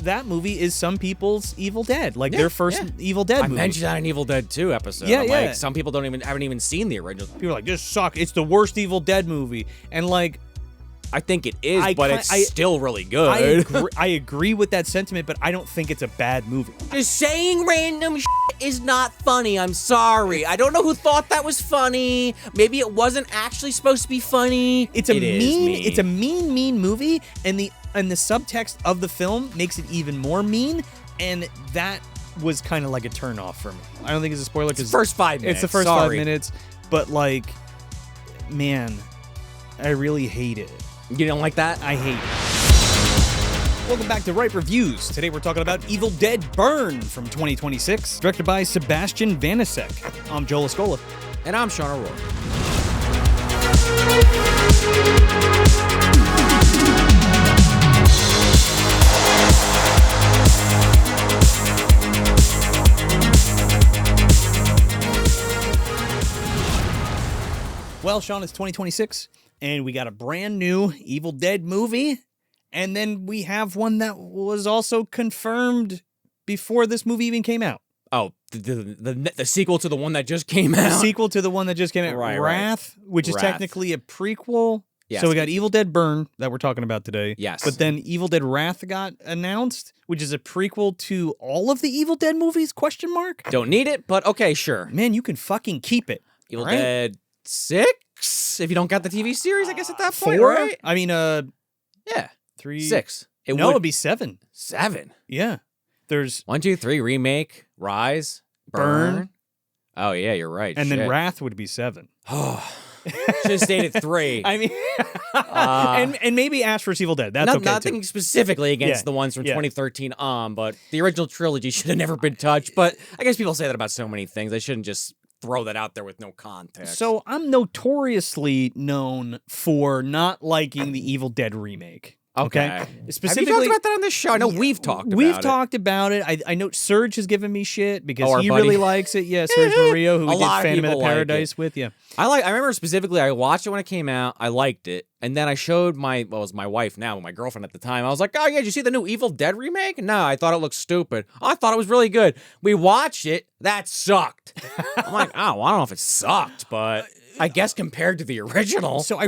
that movie is some people's Evil Dead, like their first Evil Dead movie. I mentioned that in Evil Dead 2 episode. Yeah, Like, some people haven't even seen the original. People are like, this sucks. It's the worst Evil Dead movie. And like, I think it is, but it's still really good. I agree with that sentiment, but I don't think it's a bad movie. Just saying random shit is not funny. I'm sorry. I don't know who thought that was funny. Maybe it wasn't actually supposed to be funny. It's a mean movie, and the subtext of the film makes it even more mean, and that was kind of like a turnoff for me. I don't think it's a spoiler because it's the first 5 minutes. It's the first 5 minutes, but like, man, I really hate it. You don't like that? I hate it. Welcome back to Ripe Reviews. Today we're talking about Evil Dead Burn from 2026, directed by Sebastian Vanisek. I'm Joel Escola. And I'm Sean O'Rourke. Well, Sean, it's 2026, and we got a brand new Evil Dead movie, and then we have one that was also confirmed before this movie even came out. Oh, the sequel to the one that just came out? The sequel to the one that just came out, right, Wrath, which is technically a prequel. Yes. So we got Evil Dead Burn that we're talking about today. Yes. But then Evil Dead Wrath got announced, which is a prequel to all of the Evil Dead movies, ? Don't need it, but okay, sure. Man, you can fucking keep it. Evil Dead 6? If you don't got the TV series, I guess at that point, 4? right? I mean, yeah. 3. 6. It'd be 7. 7? Yeah. There's 1, 2, 3, remake, Rise, Burn. Oh, yeah, you're right. And then Wrath would be 7. Should have stayed at 3. I mean, and maybe Ash vs. Evil Dead. That's okay, nothing specifically against the ones from 2013 on, but the original trilogy should have never been touched. But I guess people say that about so many things. I shouldn't just throw that out there with no context. So I'm notoriously known for not liking the Evil Dead remake. Okay. Specifically, have you talked about that on this show? I know we've talked about it. We've talked about it. I know Serge has given me shit because he really likes it. Yeah, Serge Murillo, who we did Phantom of the Paradise with. Yeah. I remember specifically, I watched it when it came out. I liked it. And then I showed it was my wife now, my girlfriend at the time. I was like, oh, yeah, did you see the new Evil Dead remake? No, I thought it looked stupid. Oh, I thought it was really good. We watched it. That sucked. I'm like, oh, well, I don't know if it sucked, but I guess compared to the original. So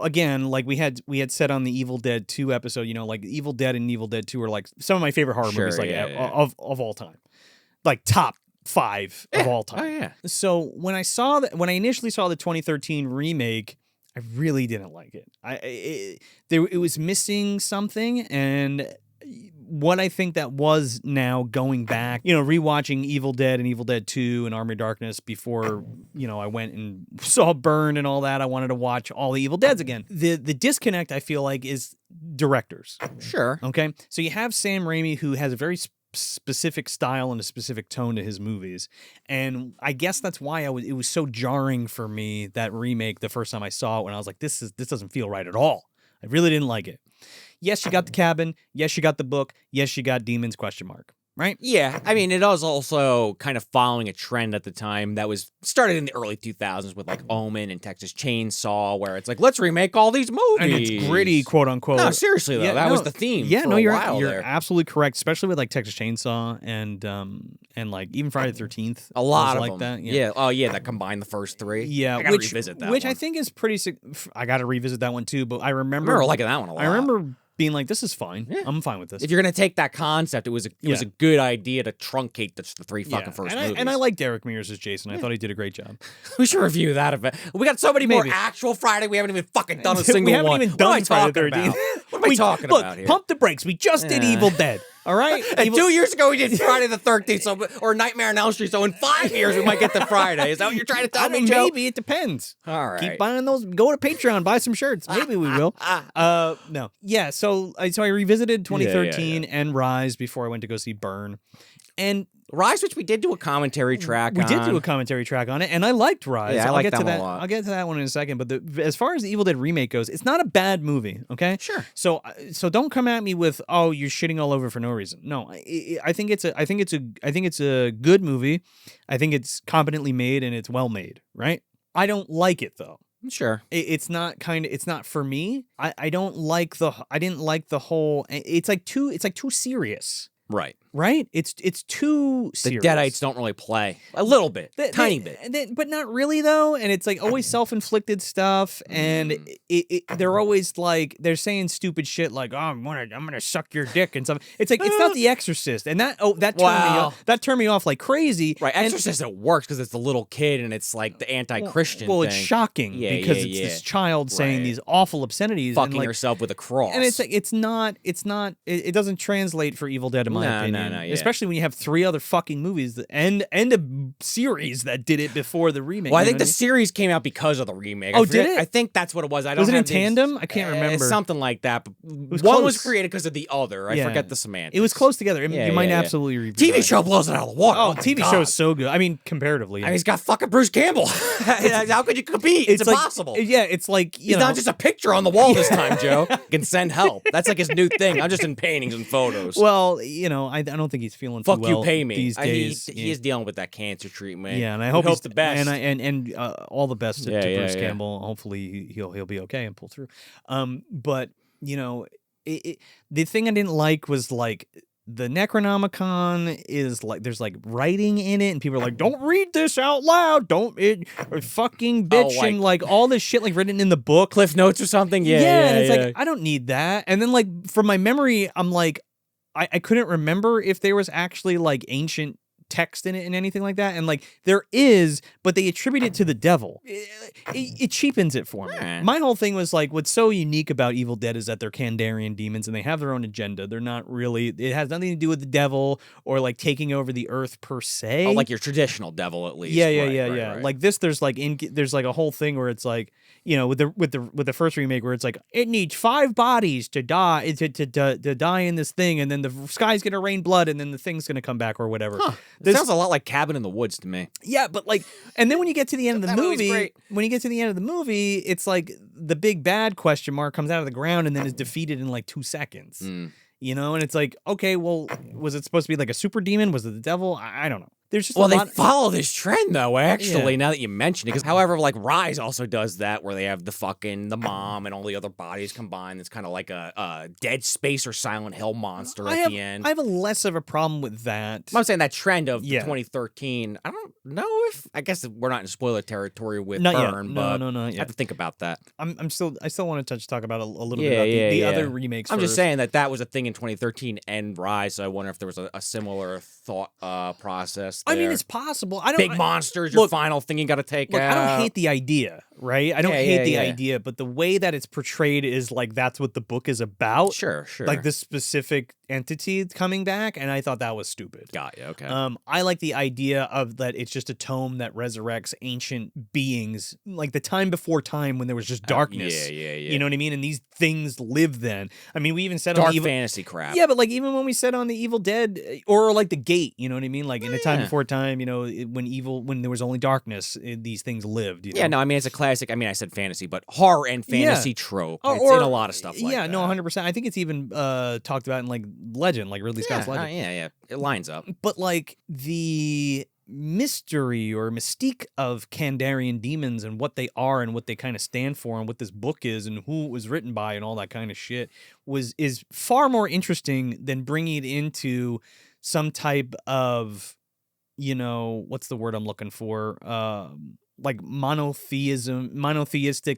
again, like we had said on the Evil Dead 2 episode, like Evil Dead and Evil Dead 2 are like some of my favorite horror movies of all time. Like top 5 of all time. Oh yeah. So when I initially saw the 2013 remake, I really didn't like it. It was missing something, and what I think that was now going back, rewatching Evil Dead and Evil Dead 2 and Army of Darkness before, I went and saw Burn and all that. I wanted to watch all the Evil Deads again. The disconnect, I feel like, is directors. Sure. Okay. So you have Sam Raimi, who has a very specific style and a specific tone to his movies. And I guess that's why it was so jarring for me, that remake, the first time I saw it, when I was like, this doesn't feel right at all. I really didn't like it. Yes, you got the cabin. Yes, you got the book. Yes, you got demons, ? Right? Yeah, I mean, it was also kind of following a trend at the time that was started in the early 2000s with like Omen and Texas Chainsaw, where it's like, let's remake all these movies. And it's gritty, quote unquote. No, seriously though, that was the theme. Yeah, for you're absolutely correct, especially with like Texas Chainsaw and like even Friday the 13th. A lot of like them. That. Yeah. Oh yeah, that combined the first 3. Yeah, I gotta revisit that which one. I think is pretty. I got to revisit that one too. But I remember liking that one a lot. I remember being like, this is fine. Yeah. I'm fine with this. If you're gonna take that concept, it was a good idea to truncate the 3 fucking first movies. And I like Derek Mears as Jason. I thought he did a great job. We should review that a bit. We got so many more actual Friday. We haven't even fucking done a single one. We haven't even done Friday the 13th. What am I talking about here? Pump the brakes. We just did Evil Dead. All right? And 2 years ago, we did Friday the 13th, or Nightmare on Elm Street. So in 5 years, we might get to Friday. Is that what you're trying to tell me, Joe? Maybe. It depends. All right. Keep buying those. Go to Patreon. Buy some shirts. Maybe we will. No. Yeah, so I revisited 2013 and Rise before I went to go see Burn. And Rise, which we did do a commentary track on. We did do a commentary track on it, and I liked Rise. Yeah, I like that one a lot. I'll get to that one in a second. But as far as the Evil Dead remake goes, it's not a bad movie, okay? Sure. So don't come at me with, oh, you're shitting all over for no reason. No, I think it's a good movie. I think it's competently made and it's well made, right? I don't like it though. Sure. It's not for me. I didn't like the whole. It's like too serious. Right. Right? It's too The serious. Deadites don't really play. A little bit. Tiny bit. But not really, though. And it's like always self-inflicted stuff. And they're always like, they're saying stupid shit like, oh, I'm gonna suck your dick and stuff. It's like, it's not The Exorcist. And that turned me off like crazy. Right. Exorcist, it works because it's the little kid and it's like the anti-Christian Well, thing. it's shocking because it's this child saying these awful obscenities. Fucking and herself with a cross. And it's like, it doesn't translate for Evil Dead in my opinion. No, yeah. Especially when you have 3 other fucking movies and a series that did it before the remake. Well, I think the series came out because of the remake. Oh, did it? I think that's what it was. Was it in tandem? I can't remember. Something like that. But was one close. was created because of the other. I forget the semantics. It was close together. You might absolutely repeat TV show blows it out of the water. Oh, TV show is so good. I mean, comparatively. I mean, he's got fucking Bruce Campbell. How could you compete? It's impossible. It's like, he's not just a picture on the wall this time, Joe. He can send help. That's like his new thing. I'm just in paintings and photos. Well, I don't think he's feeling too Fuck well you, pay me. these days. He is dealing with that cancer treatment. Yeah, and I hope the best. And all the best to Bruce Campbell. Hopefully he'll be okay and pull through. But the thing I didn't like was like the Necronomicon is like there's like writing in it, and people are like, "Don't read this out loud, fucking bitch," and like all this shit like written in the book, Cliff Notes or something. Yeah, and it's like I don't need that. And then like from my memory, I'm like, I couldn't remember if there was actually like ancient text in it and anything like that, and like there is, but they attribute it to the devil. It cheapens it for me. My whole thing was like, what's so unique about Evil Dead is that they're Kandarian demons and they have their own agenda. They're not really, it has nothing to do with the devil or like taking over the earth per se. Oh, like your traditional devil at least. Yeah. Like this, there's like a whole thing where it's like, with the first remake where it's like it needs 5 bodies to die to die in this thing, and then the sky's gonna rain blood, and then the thing's gonna come back or whatever. This sounds a lot like Cabin in the Woods to me. Yeah, but like, and then when you get to the end of the movie, it's like the big bad question mark comes out of the ground and then is defeated in like 2 seconds. And it's like, okay, well, was it supposed to be like a super demon? Was it the devil? I don't know. There's just they follow this trend though, actually, now that you mention it. Because however, like Rise also does that where they have the mom and all the other bodies combined. It's kind of like a Dead Space or Silent Hill monster at the end. I have a less of a problem with that. I'm saying that trend of 2013. I don't know if, I guess we're not in spoiler territory with Burn, but no, I have to think about that. I still want to talk about a little bit about the other remakes. I'm just saying that was a thing in 2013 and Rise, so I wonder if there was a similar thought process there. I mean, it's possible. Big monsters, your final thing you got to take out. I don't hate the idea, right? I don't hate the idea, but the way that it's portrayed is like that's what the book is about. Sure. Like this specific entity coming back, and I thought that was stupid. Got you. Okay. I like the idea of that it's just a tome that resurrects ancient beings, like the time before time when there was just darkness. You know what I mean? And these things lived then. I mean, we even said dark fantasy crap. Yeah, but like even when we said on the Evil Dead or like the Gate, you know what I mean? Like in a time before time, when there was only darkness, these things lived. Yeah, no, I mean it's a classic. I mean, I said fantasy, but horror and fantasy trope. It's in a lot of stuff like that. No, 100%. I think it's even talked about in like Legend, like Ridley Scott's Legend. It lines up. But like the mystery or mystique of Kandarian demons and what they are and what they kind of stand for and what this book is and who it was written by and all that kind of shit is far more interesting than bringing it into some type of, what's the word I'm looking for? Like monotheistic,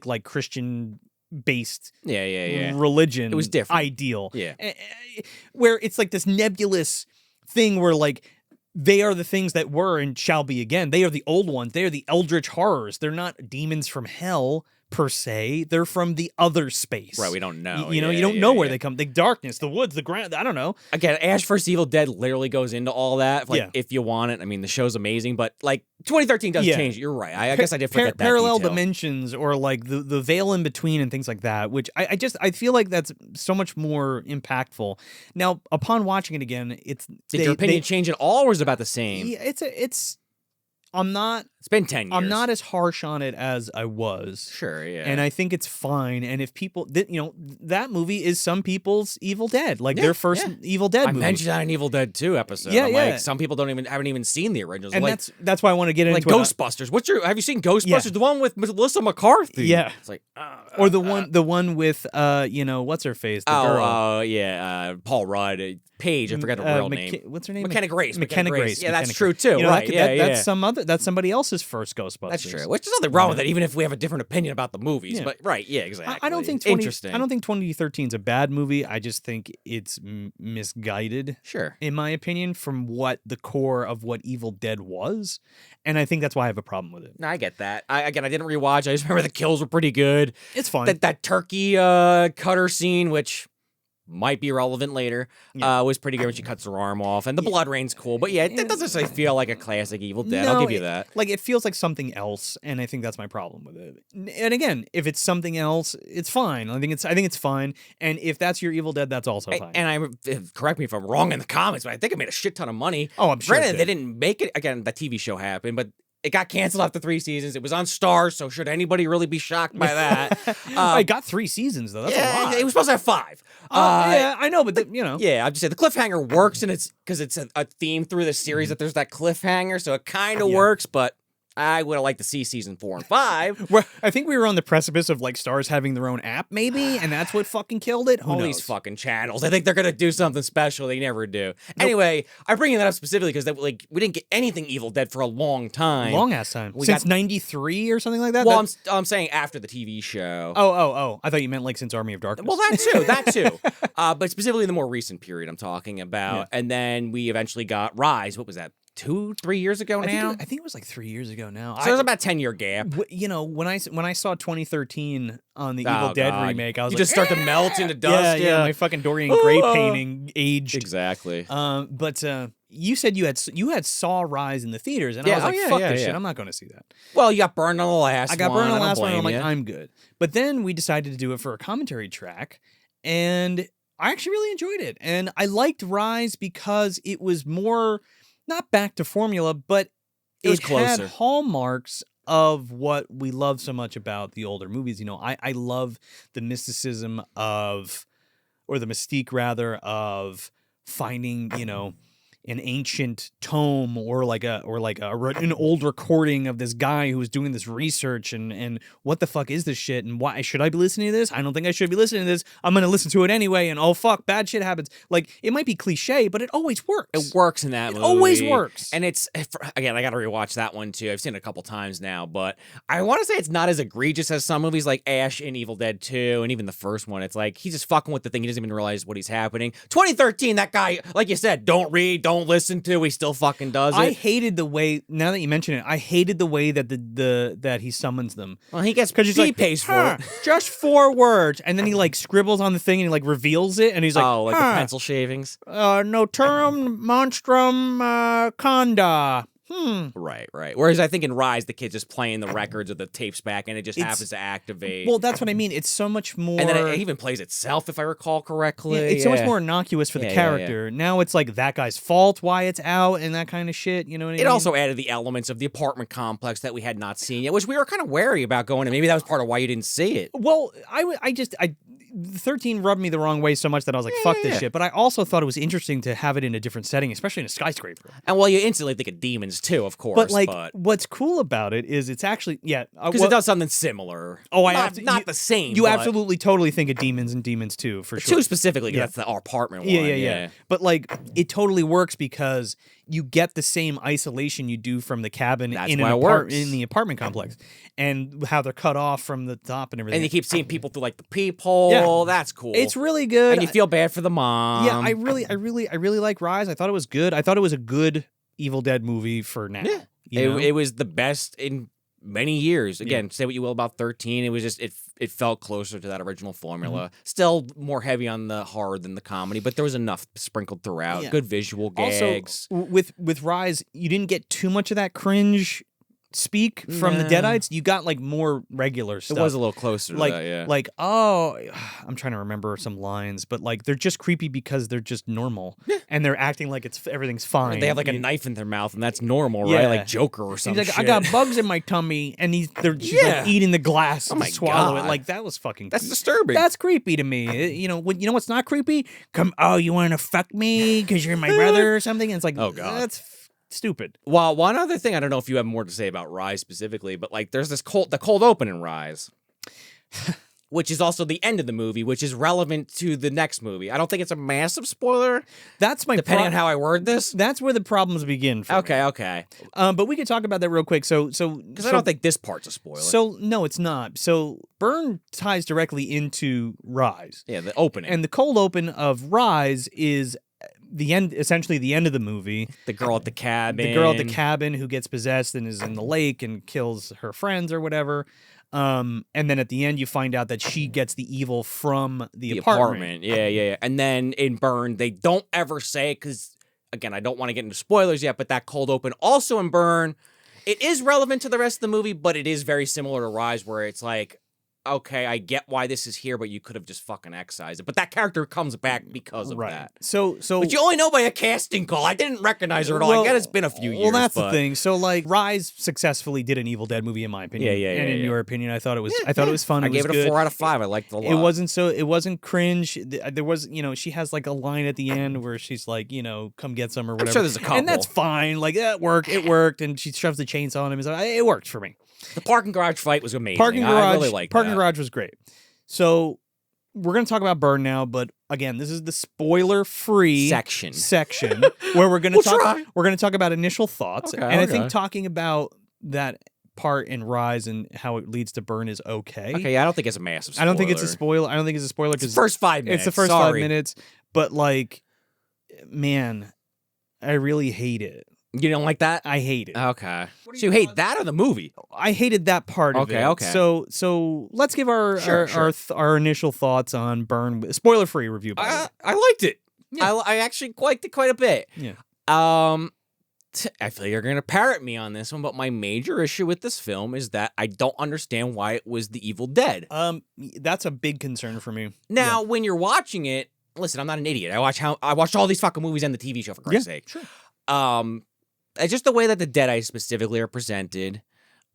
like Christian based religion. It was different. Ideal. Yeah. Where it's like this nebulous thing where like they are the things that were and shall be again. They are the old ones. They are the eldritch horrors. They're not demons from hell per se. They're from the other space. Right, we don't know. You don't know where they come. The darkness, the woods, the ground. I don't know. Again, Ash vs. Evil Dead literally goes into all that. Like, if you want it. I mean, the show's amazing, but like 2013 does change it. You're right. I guess I did forget that parallel detail. dimensions or like the veil in between and things like that, which I feel like that's so much more impactful. Now, upon watching it again, Did your opinion change at all, or is it about the same? Yeah, It's been 10 years. I'm not as harsh on it as I was. Sure, yeah. And I think it's fine. And if people, that movie is some people's Evil Dead, like their first Evil Dead movie. I mentioned that in Evil Dead 2 episode. Yeah, I'm yeah. like, some people haven't even seen the originals. And like, that's why I want to get into like Ghostbusters. Have you seen Ghostbusters? Yeah. The one with Melissa McCarthy. Yeah. It's like, or the one with what's her face? The girl. Yeah, Paul Rudd. Paige, I forget her real name. What's her name? McKenna Grace. McKenna Grace. Yeah, that's McKenna true too. Right? That's somebody else's first Ghostbusters. That's true. Which is nothing wrong with it, even if we have a different opinion about the movies. Yeah. But exactly. I don't think interesting. I don't think 2013 is a bad movie. I just think it's misguided. Sure. In my opinion, from what the core of what Evil Dead was, and I think that's why I have a problem with it. No, I get that. I didn't rewatch. I just remember the kills were pretty good. It's fun. That turkey cutter scene, which might be relevant later, was pretty good when she cuts her arm off, and the blood rain's cool. But it doesn't necessarily feel like a classic Evil Dead. I'll give you that. Like it feels like something else, and I think that's my problem with it. And again, if it's something else, it's fine. I think it's fine. And if that's your Evil Dead, that's also fine. And correct me if I'm wrong in the comments, but I think it made a shit ton of money. Oh, I'm sure. Granted, they didn't make it. Again, the TV show happened, but it got canceled after 3 seasons. It was on Stars, so should anybody really be shocked by that? It got 3 seasons though. That's a lot. It was supposed to have 5. Yeah, I know, but Yeah, I'm just saying the cliffhanger works, and it's because it's a theme through the series that there's that cliffhanger, so it kind of works. But I would have liked to see season 4 and 5. I think we were on the precipice of like Stars having their own app, maybe, and that's what fucking killed it. All these fucking channels. I think they're gonna do something special. They never do. Nope. Anyway, I'm bringing that up specifically because we didn't get anything Evil Dead for a long time. Long ass time. Since '93 or something like that. Well, I'm saying after the TV show. Oh! I thought you meant like since Army of Darkness. Well, that too. But specifically the more recent period I'm talking about. Yeah. And then we eventually got Rise. What was that? 2-3 years ago now? I think it was like 3 years ago now. So it was about 10-year gap. When I saw 2013 on the Evil Dead remake, I was just start to melt into dust. Yeah, my fucking Dorian Gray painting aged. Exactly. But you said you had Saw Rise in the theaters, and I was like, fuck this shit, I'm not going to see that. Well, you got burned on the last one. I got burned on the last one, and I'm like, I'm good. But then we decided to do it for a commentary track, and I actually really enjoyed it. And I liked Rise because it was more... not back to formula, but it was closer. Had hallmarks of what we love so much about the older movies. I love the mysticism of, or the mystique rather, of finding, an ancient tome or an old recording of this guy who was doing this research and what the fuck is this shit and why should I be listening to this? I don't think I should be listening to this. I'm going to listen to it anyway. And oh fuck, bad shit happens. Like it might be cliche, but it always works. It works in that movie. It always works. And it's, again, I got to rewatch that one too. I've seen it a couple times now, but I want to say it's not as egregious as some movies like Ash in Evil Dead 2 and even the first one. It's like he's just fucking with the thing. He doesn't even realize what he's happening. 2013, that guy, like you said, don't read, don't listen to, he still fucking does it. I hated the way, now that you mention it, I hated the way that that he summons them. Well, he gets, because he pays for it. Just 4 words, and then he like scribbles on the thing and he like reveals it, and he's like, oh, like the pencil shavings. Noturum monstrum conda. Right. Whereas I think in Rise, the kid's just playing the records or the tapes back, and it just happens to activate. Well, that's what I mean. It's so much more. And then it even plays itself, if I recall correctly. Yeah, it's so much more innocuous for the character. Yeah. Now it's like that guy's fault why it's out and that kind of shit. You know what I mean? It also added the elements of the apartment complex that we had not seen yet, which we were kind of wary about going, and maybe that was part of why you didn't see it. Well, I 13 rubbed me the wrong way so much that I was like, fuck this shit. But I also thought it was interesting to have it in a different setting, especially in a skyscraper. And well, you instantly think of demons too, of course. But what's cool about it is it's actually, because it does something similar. Oh, not the same. You absolutely totally think of Demons and Demons 2, for sure. 2 specifically, because that's the apartment one. Yeah. But like, it totally works because you get the same isolation you do from the cabin in the apartment complex, and how they're cut off from the top and everything. And you keep seeing people through like the peephole. Yeah. That's cool. It's really good. And you feel bad for the mom. Yeah, I really like Rise. I thought it was good. I thought it was a good Evil Dead movie for now. Yeah. It was the best in many years. Again, say what you will about 13. It was just it felt closer to that original formula. Still more heavy on the horror than the comedy, but there was enough sprinkled throughout. Good visual gags. Also, with Rise, you didn't get too much of that cringe speak from the Deadites. You got like more regular stuff. It was a little closer to like, that, yeah. Like, oh, I'm trying to remember some lines, but like they're just creepy because they're just normal. And they're acting like everything's fine. They have like a knife in their mouth, and that's normal, Yeah. right? Like Joker or something. He's like, I got bugs in my tummy, and she's like eating the glass to swallow it. Like that was fucking. That's disturbing. That's creepy to me. You know what's not creepy? You want to fuck me because you're my brother or something? And it's like, oh god, that's stupid. Well, one other thing, I don't know if you have more to say about Rise specifically, but like there's the cold open in Rise. Which is also the end of the movie, which is relevant to the next movie. I don't think it's a massive spoiler. That's my depending on how I word this. That's where the problems begin. For me. Okay. But we can talk about that real quick. Because I don't think this part's a spoiler. So no, it's not. So Burn ties directly into Rise. Yeah, the opening and the cold open of Rise is the end. Essentially, the end of the movie. The girl at the cabin. The girl at the cabin who gets possessed and is in the lake and kills her friends or whatever. And then at the end, you find out that she gets the evil from the apartment. Yeah. And then in Burn, they don't ever say it because, again, I don't want to get into spoilers yet, but that cold open also in Burn, it is relevant to the rest of the movie, but it is very similar to Rise where it's like, okay, I get why this is here, but you could have just fucking excised it. But that character comes back because of that. So, but you only know by a casting call. I didn't recognize her at all. I get it's been a few years. Well, that's the thing. So, like, Rise successfully did an Evil Dead movie, in my opinion. Yeah. And in your opinion, I thought it was. I thought it was fun. I gave it a 4 out of 5. I liked it a lot. It wasn't cringe. There was, she has like a line at the end where she's like, come get some or whatever. I'm sure there's a couple, and that's fine. Like that worked. It worked, and she shoves the chainsaw on him. It worked for me. The parking garage fight was amazing. I really liked Parking garage was great. So we're going to talk about Burn now, but again, this is the spoiler-free section where we're going to talk about initial thoughts. Okay, and I think talking about that part in Rise and how it leads to Burn is okay. Okay, I don't think it's a massive spoiler. I don't think it's a spoiler. I don't think it's a spoiler because the first 5 minutes. It's the first 5 minutes, but like, man, I really hate it. You don't like that? I hate it. Okay. So you hate that or the movie? I hated that part of it. Okay. So let's give our initial thoughts on Burn. Spoiler free review. I liked it. Yeah. I actually liked it quite a bit. Yeah. I feel you're gonna parrot me on this one, but my major issue with this film is that I don't understand why it was the Evil Dead. That's a big concern for me. Now, when you're watching it, listen, I'm not an idiot. I watched all these fucking movies and the TV show for Christ's sake. Sure. It's just the way that the Deadites specifically are presented.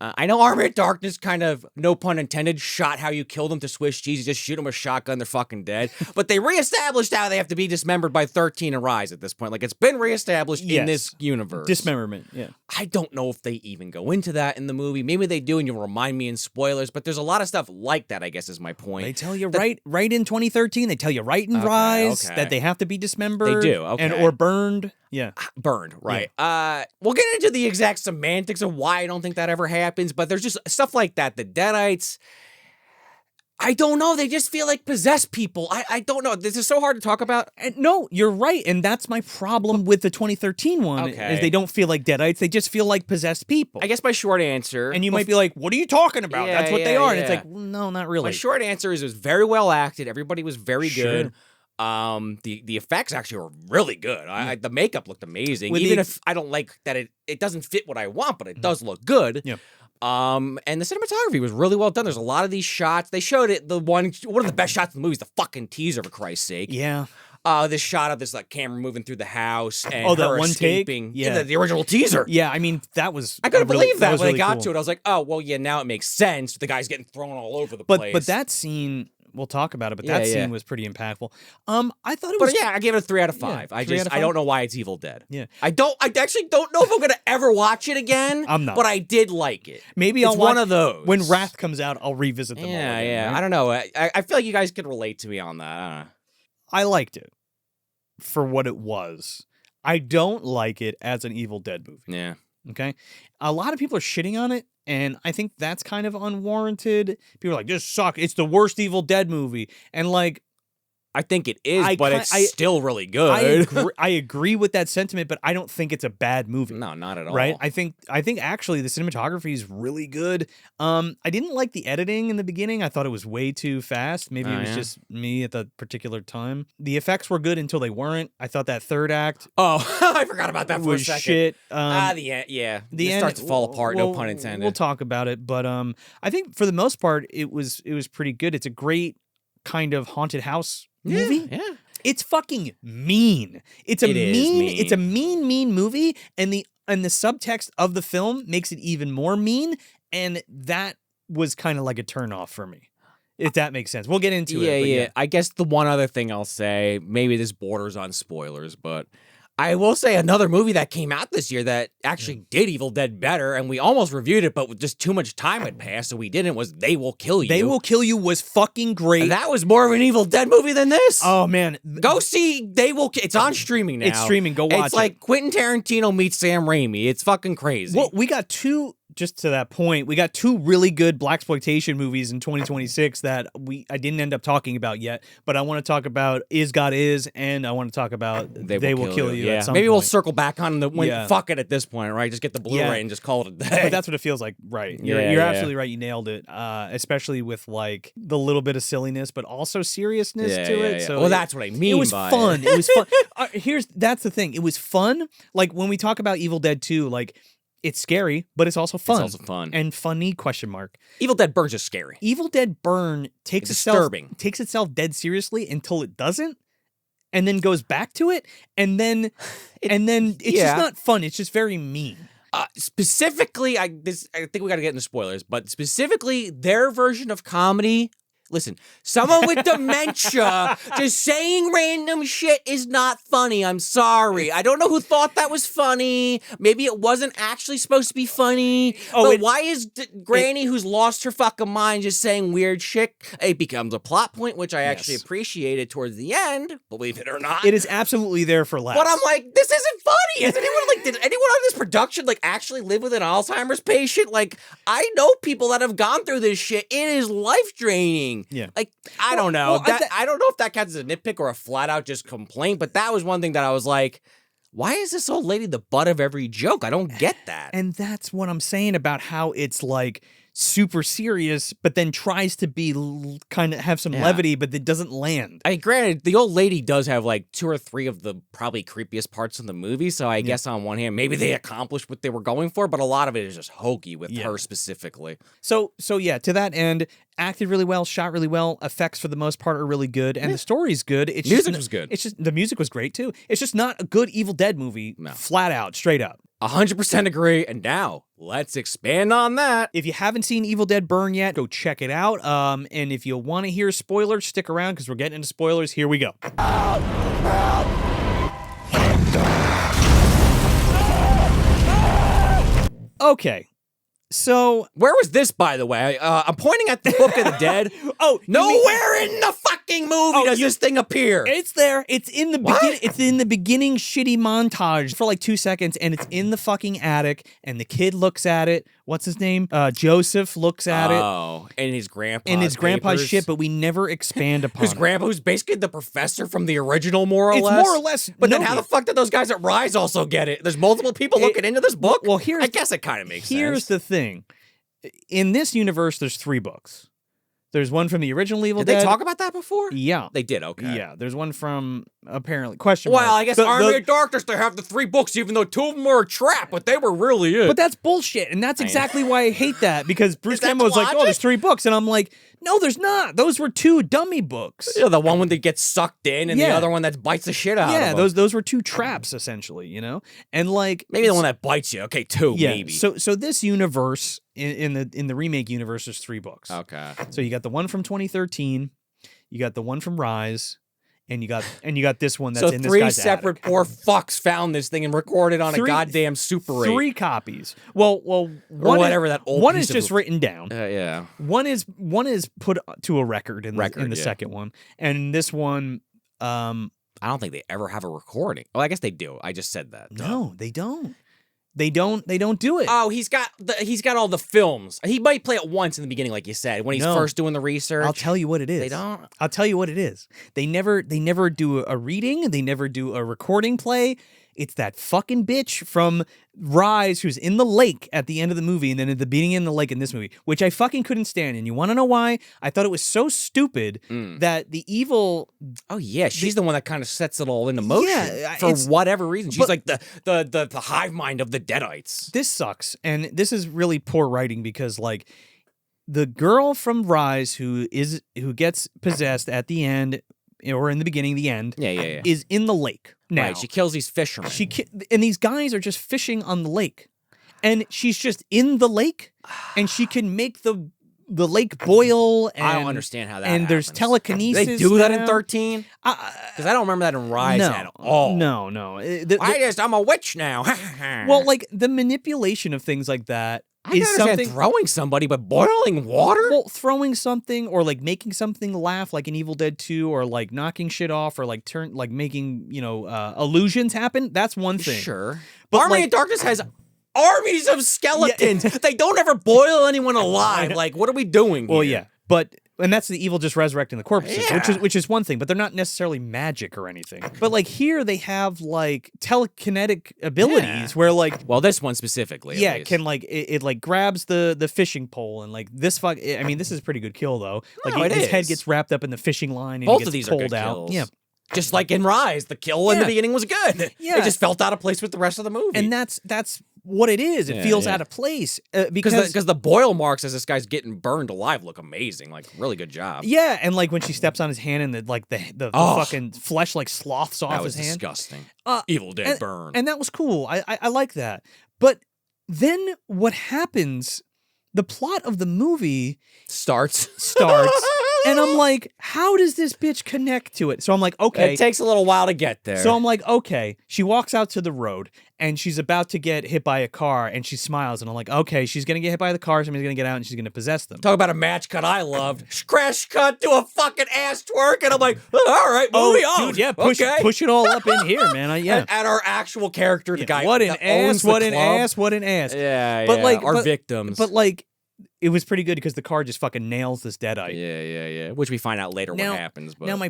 I know Armored Darkness kind of, no pun intended, shot how you kill them to Swiss cheese. You just shoot them with a shotgun, they're fucking dead. But they reestablished how they have to be dismembered by 13 and Rise at this point. Like, it's been reestablished in this universe. Dismemberment, yeah. I don't know if they even go into that in the movie. Maybe they do, and you'll remind me in spoilers. But there's a lot of stuff like that, I guess, is my point. They tell you right in 2013, they tell you right in Rise that they have to be dismembered. They do, okay. Or burned. Yeah. Burned, right. Yeah. We'll get into the exact semantics of why I don't think that ever happens, but there's just stuff like that. The Deadites, I don't know. They just feel like possessed people. I don't know. This is so hard to talk about. No, you're right. And that's my problem with the 2013 one. Okay. Is they don't feel like Deadites. They just feel like possessed people. I guess my short answer. And you might be like, what are you talking about? That's what they are. And it's like, well, no, not really. My short answer is it was very well acted. Everybody was very good. The effects actually were really good. The makeup looked amazing. Even if I don't like that it doesn't fit what I want, but it does look good. Yeah. And the cinematography was really well done. There's a lot of these shots. They showed it. One of the best shots in the movie is the fucking teaser, for Christ's sake. Yeah. This shot of this like camera moving through the house and her that one escaping. take? Yeah. The original teaser. Yeah, I mean, that was I couldn't believe that when really I got cool. to it. I was like, oh, well, yeah, now it makes sense. The guy's getting thrown all over the place. But that scene, we'll talk about it, but that scene was pretty impactful. I thought it was. But yeah, I gave it a 3 out of 5. Yeah, I don't know why it's Evil Dead. Yeah. I actually don't know if I'm gonna ever watch it again. I'm not. But I did like it. Maybe I'll watch one of those. When Wrath comes out, I'll revisit them all again. Yeah. Right? I don't know. I feel like you guys could relate to me on that. I liked it for what it was. I don't like it as an Evil Dead movie. Yeah. Okay? A lot of people are shitting on it, and I think that's kind of unwarranted. People are like, this sucks. It's the worst Evil Dead movie. And like, I think it is, I but ki- it's I- still really good. I agree with that sentiment, but I don't think it's a bad movie. No, not at all. Right? I think actually the cinematography is really good. I didn't like the editing in the beginning. I thought it was way too fast. Maybe it was just me at that particular time. The effects were good until they weren't. I thought that third act Oh, I forgot about that for a was second. shit. The end, yeah. The it end starts to fall apart, no well, pun intended. We'll talk about it, but I think for the most part it was pretty good. It's a great kind of haunted house movie. Yeah. It's fucking mean. It's a mean movie, and the subtext of the film makes it even more mean, and that was kind of like a turnoff for me. If that makes sense. We'll get into it. Yeah. I guess the one other thing I'll say, maybe this borders on spoilers, but I will say another movie that came out this year that actually did Evil Dead better, and we almost reviewed it, but with just too much time had passed, so we didn't, was They Will Kill You. They Will Kill You was fucking great. And that was more of an Evil Dead movie than this. Oh, man. Go see They Will It's on streaming now. It's streaming. Go watch it. It's like Quentin Tarantino meets Sam Raimi. It's fucking crazy. Well, we got two... Just to that point, we got two really good blaxploitation movies in 2026 that I didn't end up talking about yet, but I want to talk about Is God Is, and I want to talk about They Will Kill You. Yeah, at some maybe we'll point. circle back on the fuck it at this point, right? Just get the Blu-ray and just call it a day. But that's what it feels like, right? You're absolutely right. You nailed it, especially with like the little bit of silliness, but also seriousness to it. So well, that's what I mean. It was fun. It was fun. That's the thing. It was fun. Like when we talk about Evil Dead 2, like. It's scary, but it's also fun. It's also fun. And funny, ? Evil Dead Burn's just scary. Evil Dead Burn takes itself dead seriously until it doesn't, and then goes back to it, and then it's just not fun. It's just very mean. Specifically, I think we got to get into spoilers, but specifically their version of comedy. Listen, someone with dementia just saying random shit is not funny. I'm sorry. I don't know who thought that was funny. Maybe it wasn't actually supposed to be funny. But why is Granny, who's lost her fucking mind, just saying weird shit? It becomes a plot point, which I actually appreciated towards the end, believe it or not. It is absolutely there for laughs. But I'm like, this isn't funny. Did anyone on this production actually live with an Alzheimer's patient? Like, I know people that have gone through this shit. It is life draining. Yeah. Like, I don't know. I don't know if that counts as a nitpick or a flat out just complaint, but that was one thing that I was like, why is this old lady the butt of every joke? I don't get that. And that's what I'm saying about how it's like super serious, but then tries to be kind of have some levity, but it doesn't land. I mean, granted, the old lady does have like 2 or 3 of the probably creepiest parts in the movie, so I guess on one hand, maybe they accomplished what they were going for, but a lot of it is just hokey with her specifically. So yeah, to that end, acted really well, shot really well, effects for the most part are really good, and the story's good. Music was good. It's just the music was great too. It's just not a good Evil Dead movie, flat out, straight up. 100% agree, and now let's expand on that. If you haven't seen Evil Dead Burn yet, go check it out. And if you want to hear spoilers, stick around because we're getting into spoilers. Here we go. Okay. So where was this, by the way? I'm pointing at the Book of the Dead. Nowhere in the fucking movie does this thing appear. It's there. It's in the beginning. It's in the beginning shitty montage for like 2 seconds, and it's in the fucking attic. And the kid looks at it. What's his name? Joseph looks at it. Oh, and his grandpa. And his grandpa's shit, but we never expand upon his grandpa, who's basically the professor from the original, more or less. It's more or less. But then how the fuck did those guys at Rise also get it? There's multiple people looking into this book? Well, I guess it kind of makes sense. Here's the thing. In this universe, there's 3 books. There's one from the original Evil Dead. Did they talk about that before? Yeah. They did, okay. Yeah, there's one from, apparently, question mark. Well, I guess Army of Darkness, they have the 3 books, even though 2 of them were a trap, but they were really it. But that's bullshit, and that's exactly why I hate that, because Bruce Campbell was like, oh, there's 3 books, and I'm like, no, there's not. Those were 2 dummy books. Yeah, the one when they get sucked in, and the other one that bites the shit out of them. Yeah, those were 2 traps, essentially, you know? And like... Maybe the one that bites you. Okay, 2, maybe. So this universe, in the remake universe, there's 3 books. Okay. So you got the one from 2013, you got the one from Rise, and you got this one that's in this guy's 3 separate attic. poor fucks found this thing and recorded on a goddamn Super 8. 3 copies. Well, or whatever that old one piece is just written down. Yeah. One is put to a record in the second one, and this one. I don't think they ever have a recording. Well, I guess they do. I just said that. No, they don't. They don't do it. Oh, he's got all the films. He might play it once in the beginning, like you said, when he's first doing the research. I'll tell you what it is. They don't. I'll tell you what it is. They never do a reading. They never do a recording play. It's that fucking bitch from Rise who's in the lake at the end of the movie and then at the beginning in the lake in this movie, which I fucking couldn't stand. And you want to know why? I thought it was so stupid that the evil... Oh, yeah. She's the one that kind of sets it all into motion for whatever reason. She's like the hive mind of the Deadites. This sucks. And this is really poor writing because, like, the girl from Rise who gets possessed at the end... or in the beginning, the end, is in the lake now. Right, she kills these fishermen. And these guys are just fishing on the lake. And she's just in the lake, and she can make the lake boil. And, I don't understand how that And happens. There's telekinesis. They do that in 13? Because I don't remember that in Rise at all. No. I'm a witch now. Well, like, the manipulation of things like that I can understand throwing somebody, but boiling water? Well, throwing something or like making something laugh like in Evil Dead 2 or like knocking shit off or like making, illusions happen. That's one thing. Sure. But Army of Darkness has armies of skeletons. They don't ever boil anyone alive. Like, what are we doing here? Well, yeah. And that's the evil just resurrecting the corpses, which is one thing, but they're not necessarily magic or anything. But like here they have like telekinetic abilities where like this one specifically. Can like it like grabs the fishing pole and like this this is a pretty good kill though. Like his head gets wrapped up in the fishing line and both he gets of these pulled are good out. kills. Yeah. Just like in Rise, the kill in the beginning was good. Yeah. It just felt out of place with the rest of the movie. And that's what it is. It feels out of place because the boil marks as this guy's getting burned alive look amazing. Like, really good job. Yeah, and like when she steps on his hand and the fucking flesh like sloughs off his hand. That was disgusting. Evil Dead burn. And that was cool. I like that. But then what happens? The plot of the movie starts. And I'm like, how does this bitch connect to it? So I'm like, okay. It takes a little while to get there. So I'm like, okay. She walks out to the road and she's about to get hit by a car and she smiles and I'm like, okay, she's going to get hit by the car. Somebody's going to get out and she's going to possess them. Talk about a match cut I loved. Crash cut to a fucking ass twerk and I'm like, all right, movie on. Dude, yeah, push it all up in here, man. And our actual character, the guy what an ass, what an ass, what an ass. Yeah, but like our victims. But like, it was pretty good because the car just fucking nails this Deadite. Yeah. Which we find out later what happens. But. Now my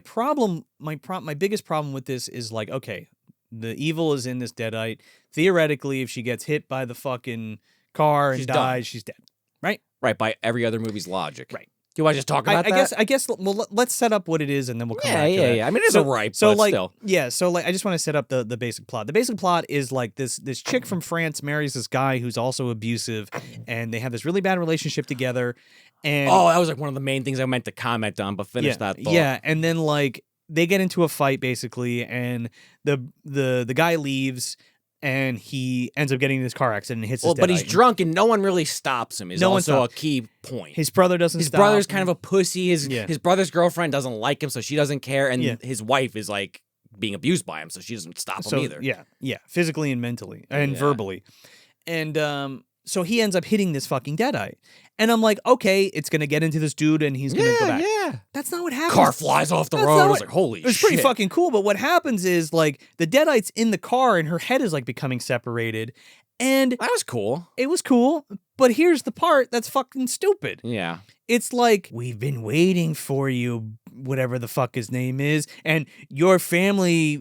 biggest problem with this is like, okay, the evil is in this Deadite. Theoretically, if she gets hit by the fucking car and dies, she's dead. Right? Right, by every other movie's logic. Right. Do you want to just talk about that? I guess. Well, let's set up what it is, and then we'll come back to that. Yeah. I mean, it's a right, but like, still. Yeah. So like, I just want to set up the basic plot. The basic plot is like this chick from France marries this guy who's also abusive, and they have this really bad relationship together. And that was like one of the main things I meant to comment on, but finish that thought. Yeah, and then like they get into a fight basically, and the guy leaves. And he ends up getting in this car accident and hits his Deadite. But he's drunk and no one really stops him. Is also a key point. His brother doesn't stop. His brother's kind of a pussy. His brother's girlfriend doesn't like him, so she doesn't care. And his wife is like being abused by him, so she doesn't stop him either. Yeah, physically and mentally and verbally. And so he ends up hitting this fucking Deadite. And I'm like, okay, it's going to get into this dude and he's going to go back. Yeah. That's not what happens. Car flies off the road. I was like, holy shit. It was pretty fucking cool. But what happens is like the Deadite's in the car and her head is like becoming separated. And that was cool. It was cool. But here's the part that's fucking stupid. Yeah. It's like, we've been waiting for you, whatever the fuck his name is. And your family,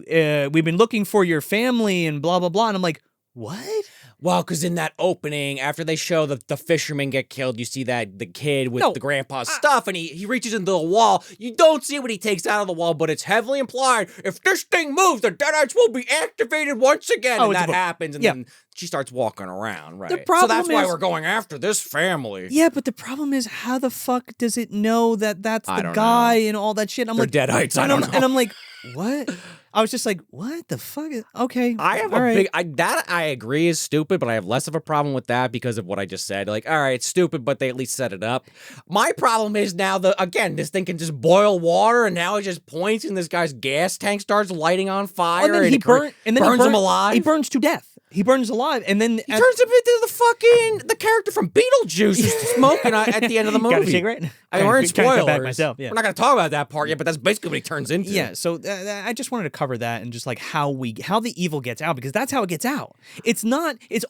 we've been looking for your family and blah, blah, blah. And I'm like, what? Well, because in that opening, after they show the fishermen get killed, you see that the kid with the grandpa's stuff, and he reaches into the wall. You don't see what he takes out of the wall, but it's heavily implied, if this thing moves, the Deadites will be activated once again. And that happens, and then she starts walking around, right? So that's why we're going after this family. Yeah, but the problem is, how the fuck does it know that that's the guy and all that shit? They're Deadites, I don't know. And I'm like, what? I was just like, what the fuck? Okay. I have I agree is stupid, but I have less of a problem with that because of what I just said. Like, all right, it's stupid, but they at least set it up. My problem is now this thing can just boil water, and now it just points, and this guy's gas tank starts lighting on fire, and he burns him alive. He burns to death. He burns alive, and then he turns him into the character from Beetlejuice who's smoking at the end of the movie. Got a cigarette? I mean, we're in kinda spoilers. cut back myself, yeah. We're not going to talk about that part yet, but that's basically what he turns into. Yeah, so I just wanted to cover that and just like how the evil gets out, because that's how it gets out. It's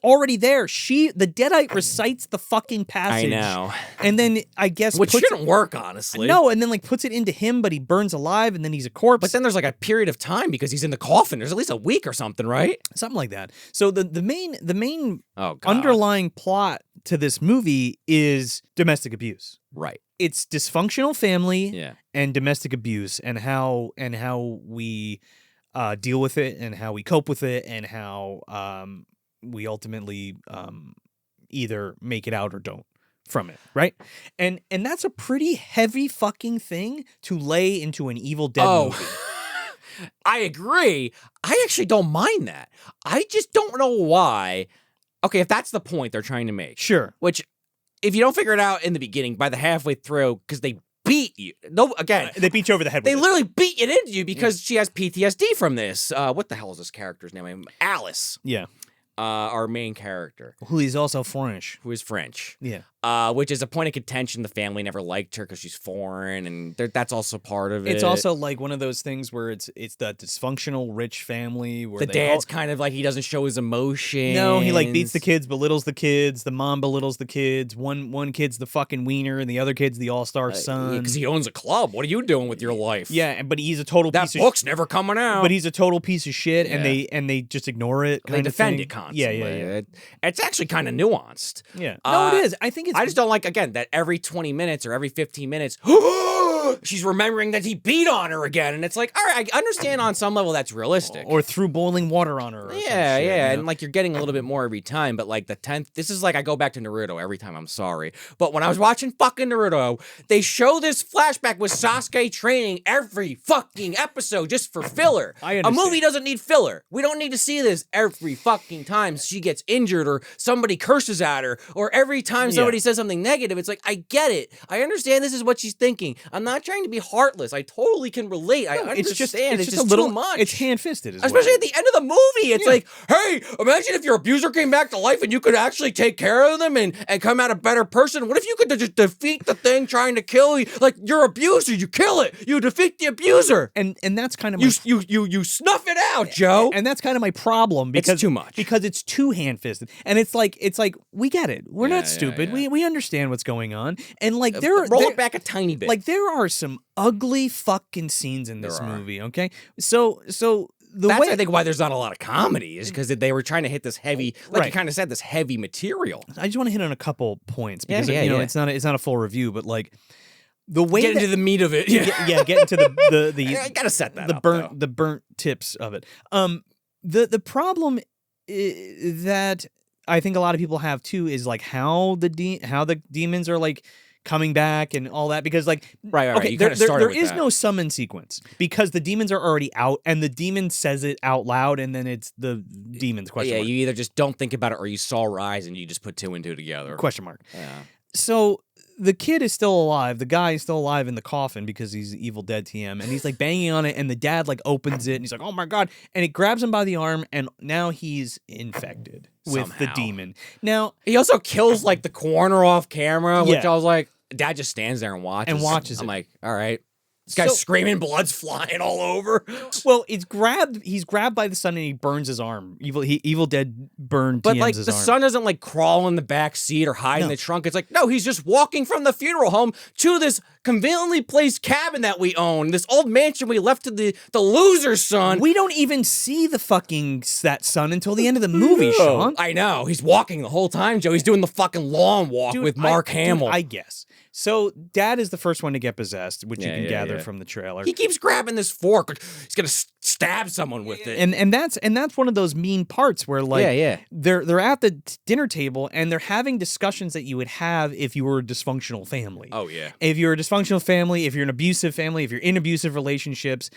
already there. The Deadite recites the fucking passage. I know. And then I guess Which shouldn't work, honestly. No, and then like puts it into him, but he burns alive, and then he's a corpse. But then there's like a period of time because he's in the coffin. There's at least a week or something, right? Something like that. So the main Oh, God. underlying plot to this movie is domestic abuse. Right. It's dysfunctional family Yeah. and domestic abuse, and how we deal with it, and how we cope with it, and how we ultimately either make it out or don't from it, right? And that's a pretty heavy fucking thing to lay into an Evil Dead movie. I agree. I actually don't mind that. I just don't know why. Okay, if that's the point they're trying to make. Sure. Which, if you don't figure it out in the beginning, by the halfway through, because they beat you. No, again. They beat you over the head with They it. literally beat it into you because she has PTSD from this. What the hell is this character's name? Alice. Yeah. Our main character. Who is also French. Who is French. Yeah. Which is a point of contention. The family never liked her because she's foreign, and that's also part of it. It's also like one of those things where it's that dysfunctional rich family where the dad's kind of like he doesn't show his emotion. No, he like beats the kids, belittles the kids. The mom belittles the kids. One kid's the fucking wiener, and the other kid's the all-star son. Because he owns a club. What are you doing with your life? Yeah, but he's a total that piece of book's never coming out. But he's a total piece of shit, Yeah. and they just ignore it. They defend it constantly. Yeah. It's actually kind of nuanced. Yeah. No, it is. I think it's. I just don't like, again, that every 20 minutes or every 15 minutes, she's remembering that he beat on her again. And it's like, all right, I understand on some level that's realistic. Or threw boiling water on her. Or some shit, yeah. you know? And like you're getting a little bit more every time. But like the 10th, this is like I go back to Naruto every time, I'm sorry. But when I was watching fucking Naruto, they show this flashback with Sasuke training every fucking episode just for filler. I A understand. movie doesn't need filler. We don't need to see this every fucking time she gets injured or somebody curses at her or every time somebody says something negative. It's like, I get it. I understand this is what she's thinking. I'm not trying to be heartless. I totally can relate. I understand. It's just a little too much. It's hand-fisted as Especially well. at the end of the movie. It's like, hey, imagine if your abuser came back to life and you could actually take care of them and come out a better person. What if you could just defeat the thing trying to kill you? Like, your abuser, you kill it. You defeat the abuser. And that's kind of You snuff it out, Joe. And that's kind of my problem because It's too much. Because it's too hand-fisted. And it's like we get it. We're not stupid. yeah. We understand what's going on. And like Roll it back a tiny bit. Like there are some ugly fucking scenes in this There are. movie, okay? So the That's, way I think, why there's not a lot of comedy is because they were trying to hit this heavy, like you Right. kind of said, this heavy material. I just want to hit on a couple points because Yeah, you know yeah. it's not a full review, but like the way Get into the meat of it. get into the I gotta set that the up, burnt though. the burnt tips of it. The problem that I think a lot of people have too is like how the demons are like coming back and all that, because like Right. okay, You there kinda started there with is that. no summon sequence because the demons are already out and the demon says it out loud and then it's the demons question Yeah, mark. you either just don't think about it or you saw her eyes and you just put two and two together. Question mark. Yeah. So the kid is still alive. The guy is still alive in the coffin because he's Evil Dead TM, and he's like banging on it, and the dad like opens it, and he's like, "Oh my god!" And it grabs him by the arm, and now he's infected with the Somehow. demon. Now He also kills like the coroner off camera, which Yeah. I was like, Dad just stands there and watches. it. I'm like, all right. This guy's So- screaming, blood's flying all over. well, he's grabbed by the sun, and he burns his arm. Evil Dead burned But TM's like his the arm. son doesn't like crawl in the back seat or hide in No. the trunk. It's like, no, he's just walking from the funeral home to this conveniently placed cabin that we own, this old mansion we left to the loser's son. We don't even see that son until the end of the movie, Sean. I know. He's walking the whole time, Joe. He's doing the fucking lawn walk Dude, with Mark dude, Hamill. I guess. So dad is the first one to get possessed, which you Yeah, can yeah, gather yeah. from the trailer. He keeps grabbing this fork. He's gonna stab someone with it. And that's one of those mean parts where like Yeah. they're at the dinner table and they're having discussions that you would have if you were a dysfunctional family. Oh yeah. If you're a dysfunctional family, if you're an abusive family, if you're in abusive relationships,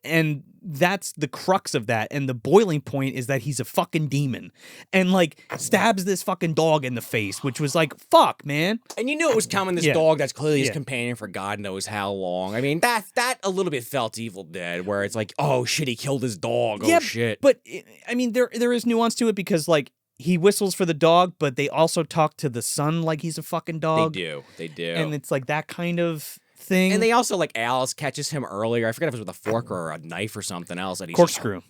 and that's the crux of that. And the boiling point is that he's a fucking demon and like stabs this fucking dog in the face, which was like, fuck, man. And you knew it was coming. This Yeah. dog that's clearly his Yeah. companion for God knows how long. I mean, that a little bit felt Evil Dead, where it's like, oh shit, he killed his dog. Oh Yeah, shit. But I mean, there is nuance to it because like he whistles for the dog, but they also talk to the son like he's a fucking dog. They do. And it's like that kind of thing. And they also, like, Alice catches him earlier. I forget if it was with a fork or a knife or something else. And he's Corkscrew.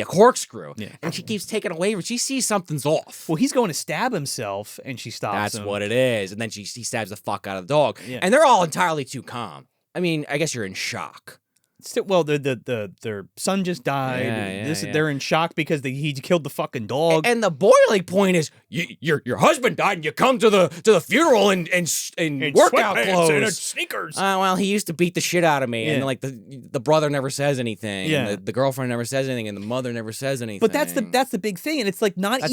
Corkscrew. Yeah. And she keeps taking away, but she sees something's off. Well, he's going to stab himself, and she stops him. That's what it is. And then he stabs the fuck out of the dog. Yeah. And they're all entirely too calm. I mean, I guess you're in shock. Still, well, their son just died. Yeah. They're in shock because he killed the fucking dog. And the boiling point is, your husband died, and you come to the funeral in workout clothes and sneakers. Well, he used to beat the shit out of me, and like the brother never says anything, Yeah. and the girlfriend never says anything, and the mother never says anything. But that's the big thing, and it's like That's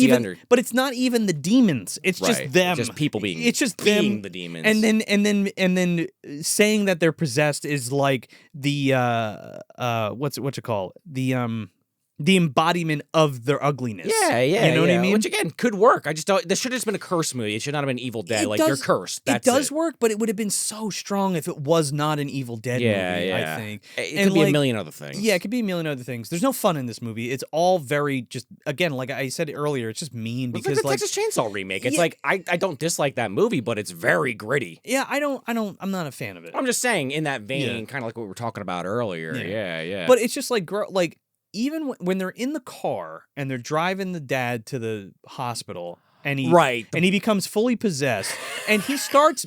but it's not even the demons. It's just them. Just people being. It's just being them. the demons. And then saying that they're possessed is like the what's it called? The embodiment of their ugliness. Yeah. You know what I mean? Which again could work. I just don't. This should have just been a curse movie. It should not have been Evil Dead. You're cursed. That's it does work, but it would have been so strong if it was not an Evil Dead movie. I think it could be a million other things. Yeah, it could be a million other things. There's no fun in this movie. It's all very just again, like I said earlier, it's just mean because it's like the Texas Chainsaw remake. It's like I don't dislike that movie, but it's very gritty. Yeah, I'm not a fan of it. I'm just saying in that vein, kind of like what we were talking about earlier. Yeah. But it's just like even when they're in the car and they're driving the dad to the hospital and he becomes fully possessed and he starts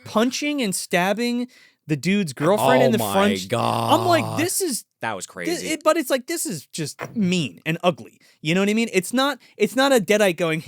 punching and stabbing the dude's girlfriend in the front. Oh my God. I'm like, that was crazy. But it's like, this is just mean and ugly. You know what I mean? It's not a Deadite going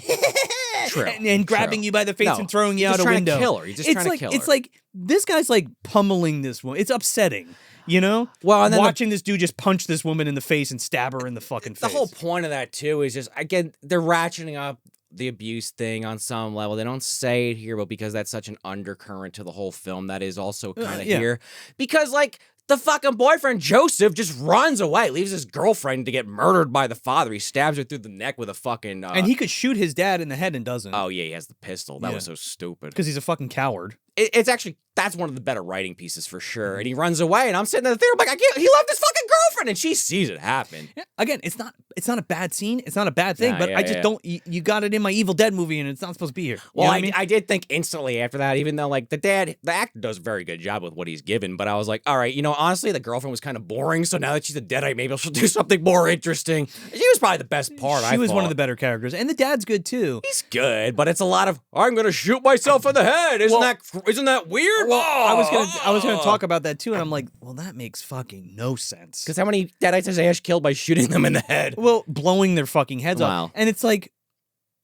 and grabbing you by the face and throwing you out a window. He's just trying to kill her. It's like this guy's like pummeling this woman. It's upsetting. You know? Well, and then watching this dude just punch this woman in the face and stab her in the fucking face. The whole point of that, too, is just, again, they're ratcheting up the abuse thing on some level. They don't say it here, but because that's such an undercurrent to the whole film, that is also kind of here. Because, like, the fucking boyfriend, Joseph, just runs away, leaves his girlfriend to get murdered by the father. He stabs her through the neck with a fucking... and he could shoot his dad in the head and doesn't. Oh, yeah, he has the pistol. That was so stupid. Because he's a fucking coward. It's actually, that's one of the better writing pieces for sure. And he runs away, and I'm sitting in the theater, I'm like, I can't, he left his fucking girlfriend, and she sees it happen. Yeah, again, it's not a bad scene, it's not a bad thing, but I just don't, you got it in my Evil Dead movie, and it's not supposed to be here. Well, you know I mean? I did think instantly after that, even though, like, the actor does a very good job with what he's given, but I was like, all right, honestly, the girlfriend was kind of boring, so now that she's a Deadite, maybe she'll do something more interesting. She was probably the best part, She was one of the better characters, and the dad's good, too. He's good, but it's a lot of, I'm gonna shoot myself in the head, isn't that weird? Well, I was gonna talk about that too, and I'm like, well, that makes fucking no sense. Because how many Deadites has Ash killed by shooting them in the head? Well, blowing their fucking heads off, and it's like,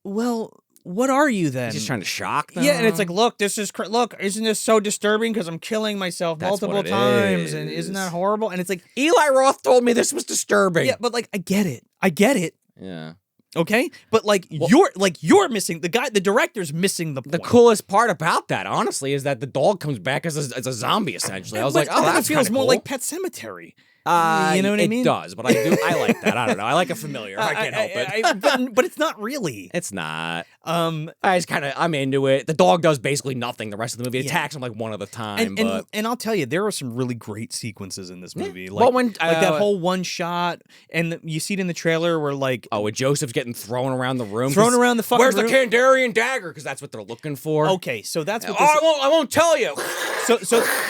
well, what are you then? He's just trying to shock them. Yeah, and it's like, look, isn't this so disturbing? Because I'm killing myself multiple times, and isn't that horrible? And it's like, Eli Roth told me this was disturbing. Yeah, but like, I get it. Yeah. Okay, but you're missing the director's missing the point. The coolest part about that, honestly, is that the dog comes back as a zombie. Essentially, I was like, oh, that feels more cool. like Pet Cemetery. You know what I mean? It does, but I like that. I don't know. I like a familiar. I can't help it. But it's not really. It's not. I'm into it. The dog does basically nothing the rest of the movie. It attacks him like one at a time. And I'll tell you, there are some really great sequences in this movie. Like that whole one shot, and you see it in the trailer where when Joseph's getting thrown around the room. Thrown around the fucking room. Where's the Kandarian dagger? Because that's what they're looking for. Okay, so that's what I won't tell you.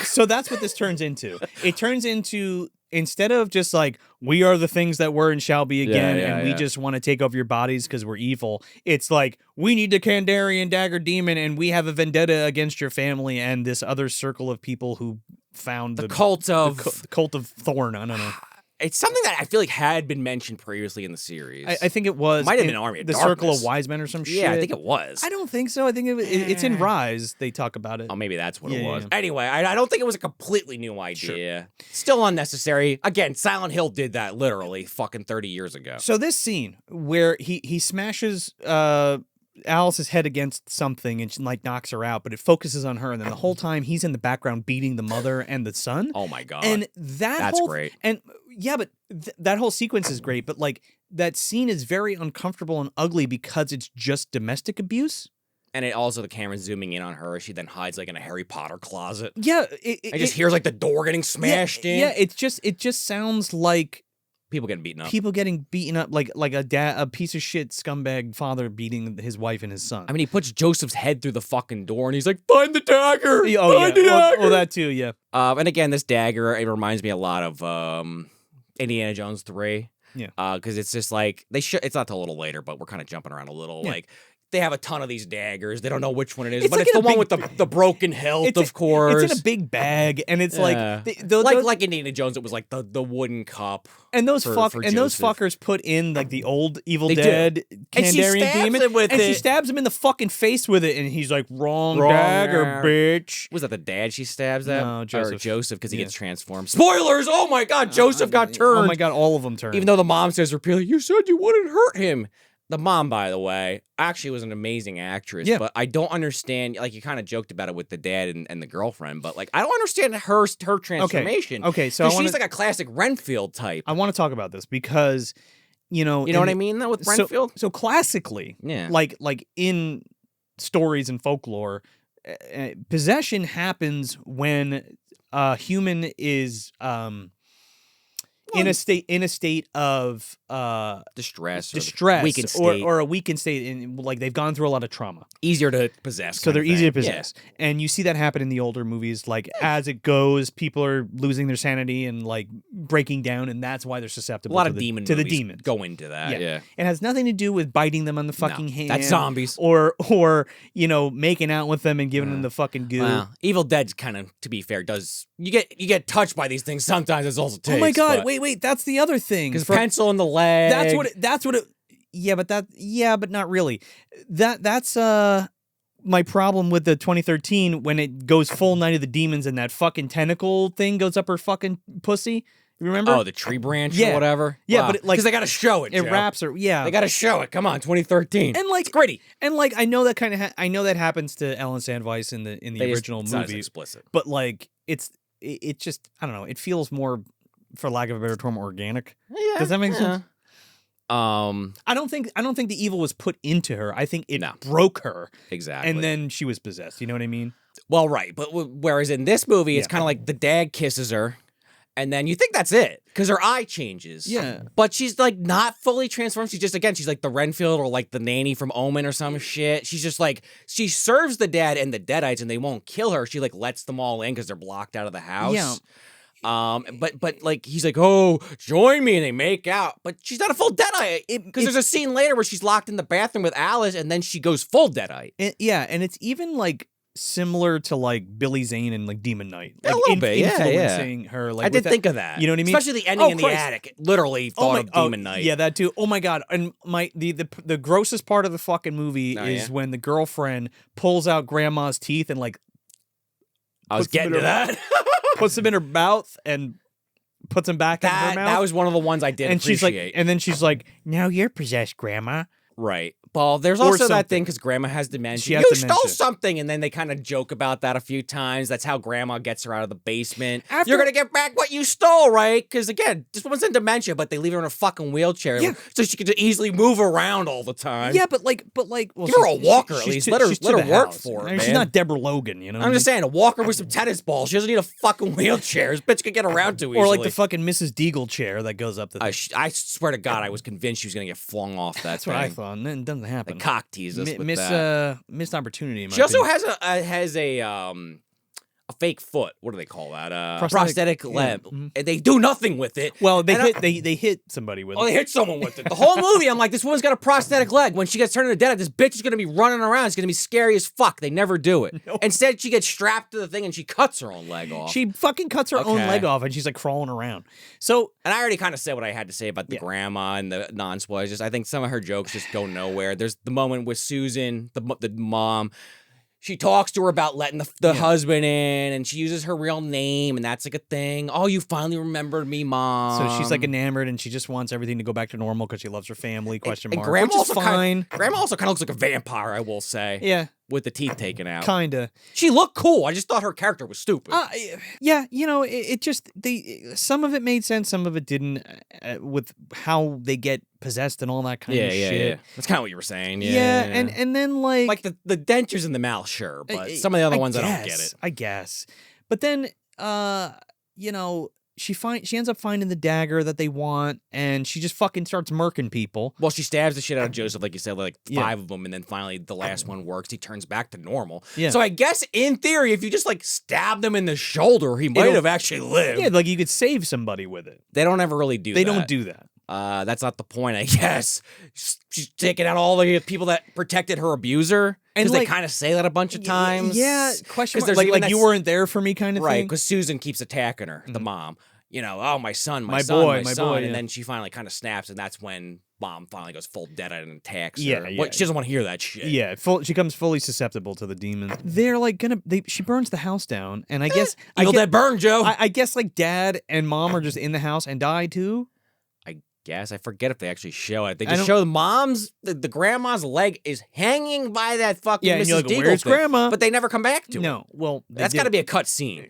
So that's what this turns into. It turns into, instead of just like, we are the things that were and shall be again, and we just want to take over your bodies because we're evil, it's like, we need the Kandarian dagger demon, and we have a vendetta against your family and this other circle of people who found the cult of Thorn. I don't know. It's something that I feel like had been mentioned previously in the series. I think it was. Might have been Army of the Darkness. Circle of Wise Men or some shit. Yeah, I think it was. I don't think so. I think it's in Rise. They talk about it. Oh, maybe that's what it was. Yeah. Anyway, I don't think it was a completely new idea. Sure. Still unnecessary. Again, Silent Hill did that literally fucking 30 years ago. So this scene where he smashes Alice's head against something and she knocks her out, but it focuses on her, and then the whole time he's in the background beating the mother and the son. Oh my God. And that's great. And yeah, but that whole sequence is great, but that scene is very uncomfortable and ugly because it's just domestic abuse. And it also, the camera's zooming in on her. She then hides in a Harry Potter closet. Yeah. I just hears the door getting smashed in. Yeah, it just sounds like People getting beaten up. People getting beaten up like a piece of shit scumbag father beating his wife and his son. I mean, he puts Joseph's head through the fucking door, and he's like, "Find the dagger! Oh Find the dagger!" Oh, that too. Yeah. And again, this dagger, it reminds me a lot of Indiana Jones 3. Yeah. Because it's just like it's not till a little later, but we're kind of jumping around a little. Yeah. Like they have a ton of these daggers. They don't know which one it is, It's but like it's in the a one big- with the broken hilt, of course. It's in a big bag, and it's Yeah. like Indiana Jones, it was like the wooden cup. and those for those Joseph. fuckers put in like the old Evil They do. Dead And she Kandarian stabs demon, him with and she it. stabs him in the fucking face with it, and he's like, "Wrong Wrong dagger, dagger. bitch." Was that the dad she stabs that? No, Or Joseph. Joseph, because he Yeah. gets transformed. Spoilers! Oh my God, Joseph got turned. Oh my god, all of them turned. Even though the mom says repeatedly, "You said you wouldn't hurt him." The mom, by the way, actually was an amazing actress. Yeah. But I don't understand. Like you kind of joked about it with the dad and the girlfriend, but like I don't understand her transformation. Okay, so I 'Cause wanna- she's like a classic Renfield type. I want to talk about this because you know What I mean though with Renfield? So classically, Yeah. like in stories and folklore, possession happens when a human is in a state of Distress, distress state. or a weakened state, and like they've gone through a lot of trauma, Easier to possess. so kind they're of easy to thing. possess. And you see that happen in the older movies. Like as it goes, people are losing their sanity and like breaking down, and that's why they're A susceptible lot to of the, demon to the movies demons. go into that. Yeah. It has nothing to do with biting them on the fucking hand. That's zombies. Or making out with them and giving them the fucking goo. Wow. Evil Dead's kind of, to be fair, does you get touched by these things sometimes. It's also takes. Oh my god! Wait! That's the other thing. Because pencil in the leg. That's what it. Yeah, but not really. That's my problem with the 2013 when it goes full Night of the Demons and that fucking tentacle thing goes up her fucking pussy. You remember? Oh, the tree branch Yeah. or whatever. Yeah, Wow. but it, like, because they got to show it. it Joe. wraps her. Yeah, They got to show it. Come on, 2013. and like it's gritty. And like I know that kind of I know that happens to Ellen Sandweiss in the original It's not as movie, explicit. but like it just I don't know. It feels more, for lack of a better term, organic. Yeah. Does that make sense? I don't think the evil was put into her. I think it No. broke her, exactly. and then she was possessed. You know what I mean? well, right, but whereas in this movie, it's Yeah. kind of like the dad kisses her, and then you think that's it because her eye changes. Yeah. but she's like not fully transformed. She's she's like the Renfield or like the nanny from Omen or some shit. She's just like she serves the dad and the Deadites, and they won't kill her. She like lets them all in because they're blocked out of the house. Yeah. But like he's like, "Oh, join me," and they make out. But she's not a full Deadite because there's a scene later where she's locked in the bathroom with Alice, and then she goes full Deadite. And it's even like similar to like Billy Zane and like Demon Knight, like a little bit, yeah, influencing her. Like I did with think of that. You know what I mean? Especially the ending in the Christ. attic. It literally thought of Demon Knight. Yeah, that too. Oh my god! And the grossest part of the fucking movie is yeah? when the girlfriend pulls out grandma's teeth and like I was puts them getting in to her- that. puts them in her mouth and puts them back in her mouth. That was one of the ones I did and she's like, appreciate. and then she's like, "Now you're possessed, Grandma." Right. Well, there's Or also that something. thing because Grandma has dementia. She has You dementia. stole something, and then they kind of joke about that a few times. That's how Grandma gets her out of the basement. After- You're gonna get back what you stole, right? Because again, this woman's in dementia, but they leave her in a fucking wheelchair, Yeah. so she can just easily move around all the time. Yeah, but like, well, Give her a she's- walker at she's least. to- Let her she's to the work house. for it, I mean, she's man. not Deborah Logan, you know. I'm just saying, a walker with some tennis balls. She doesn't need a fucking wheelchair. This bitch can get around too easily. or like the fucking Mrs. Deagle chair that goes up the. I swear to God, I was convinced she was gonna get flung off that That's thing. what I thought, and then it doesn't They happen. cock tease us with that. Missed opportunity. In my She also opinion. has a fake foot. What do they call that? Prosthetic, Prosthetic yeah. limb. Mhm. And they do nothing with it. Well, they And hit they hit somebody with Oh, it. they hit someone with it. The whole movie, I'm like, this woman's got a prosthetic leg. When she gets turned into Deadite, this bitch is gonna be running around. It's gonna be scary as fuck. They never do it. No. Instead, she gets strapped to the thing and she cuts her own leg off. She fucking cuts her own Okay. leg off, and she's like crawling around. So And I already kind of said what I had to say about the Yeah. grandma and the non-spoilers. Just I think some of her jokes just go nowhere. There's the moment with Susan, the mom. She talks to her about letting the Yeah. husband in, and she uses her real name, and that's like a thing. Oh, you finally remembered me, mom. she's like enamored, and she just wants everything to go back to normal because she loves her family. Question and mark. grandma Which is also fine. Grandma also kind of looks like a vampire, I will say. Yeah, With the teeth taken out. kinda. She looked cool. I just thought her character was stupid. Yeah, it just some of it made sense, some of it didn't, with how they get possessed and all that kind of shit. That's kind of what you were saying. Yeah, and then like the dentures in the mouth, sure, but some of the other ones I don't get it. I guess. But then she ends up finding the dagger that they want, and she just fucking starts murking people. Well, she stabs the shit out of Joseph, like you said, like Yeah. 5 of them, and then finally the last one works. He turns back to normal. Yeah. So I guess in theory, if you just like stab them in the shoulder, he might have actually lived. Yeah, like you could save somebody with it. They don't ever really do that. They don't do that. That's not the point, I guess. She's taking out all the people that protected her abuser. And, Because they like, kind of say that a bunch of times. Yeah, question mark. there's Like, even like you weren't there for me kind of right, thing. because Susan keeps attacking her, the mom. You know, oh, my son, my boy, son. yeah. And then she finally kind of snaps, and that's when mom finally goes full deadite and attacks her. Yeah, yeah. She doesn't want to hear that shit. Yeah, she comes fully susceptible to the demon. They're like she burns the house down, and I guess Evil Dead burn, Joe. I guess like dad and mom are just in the house and die too. Guess I forget if they actually show it. They just show the grandma's leg is hanging by that fucking Yeah, and Mrs. you're like, Deagle where's thing, grandma? but they never come back to it. No, well, That's got to be a cut scene.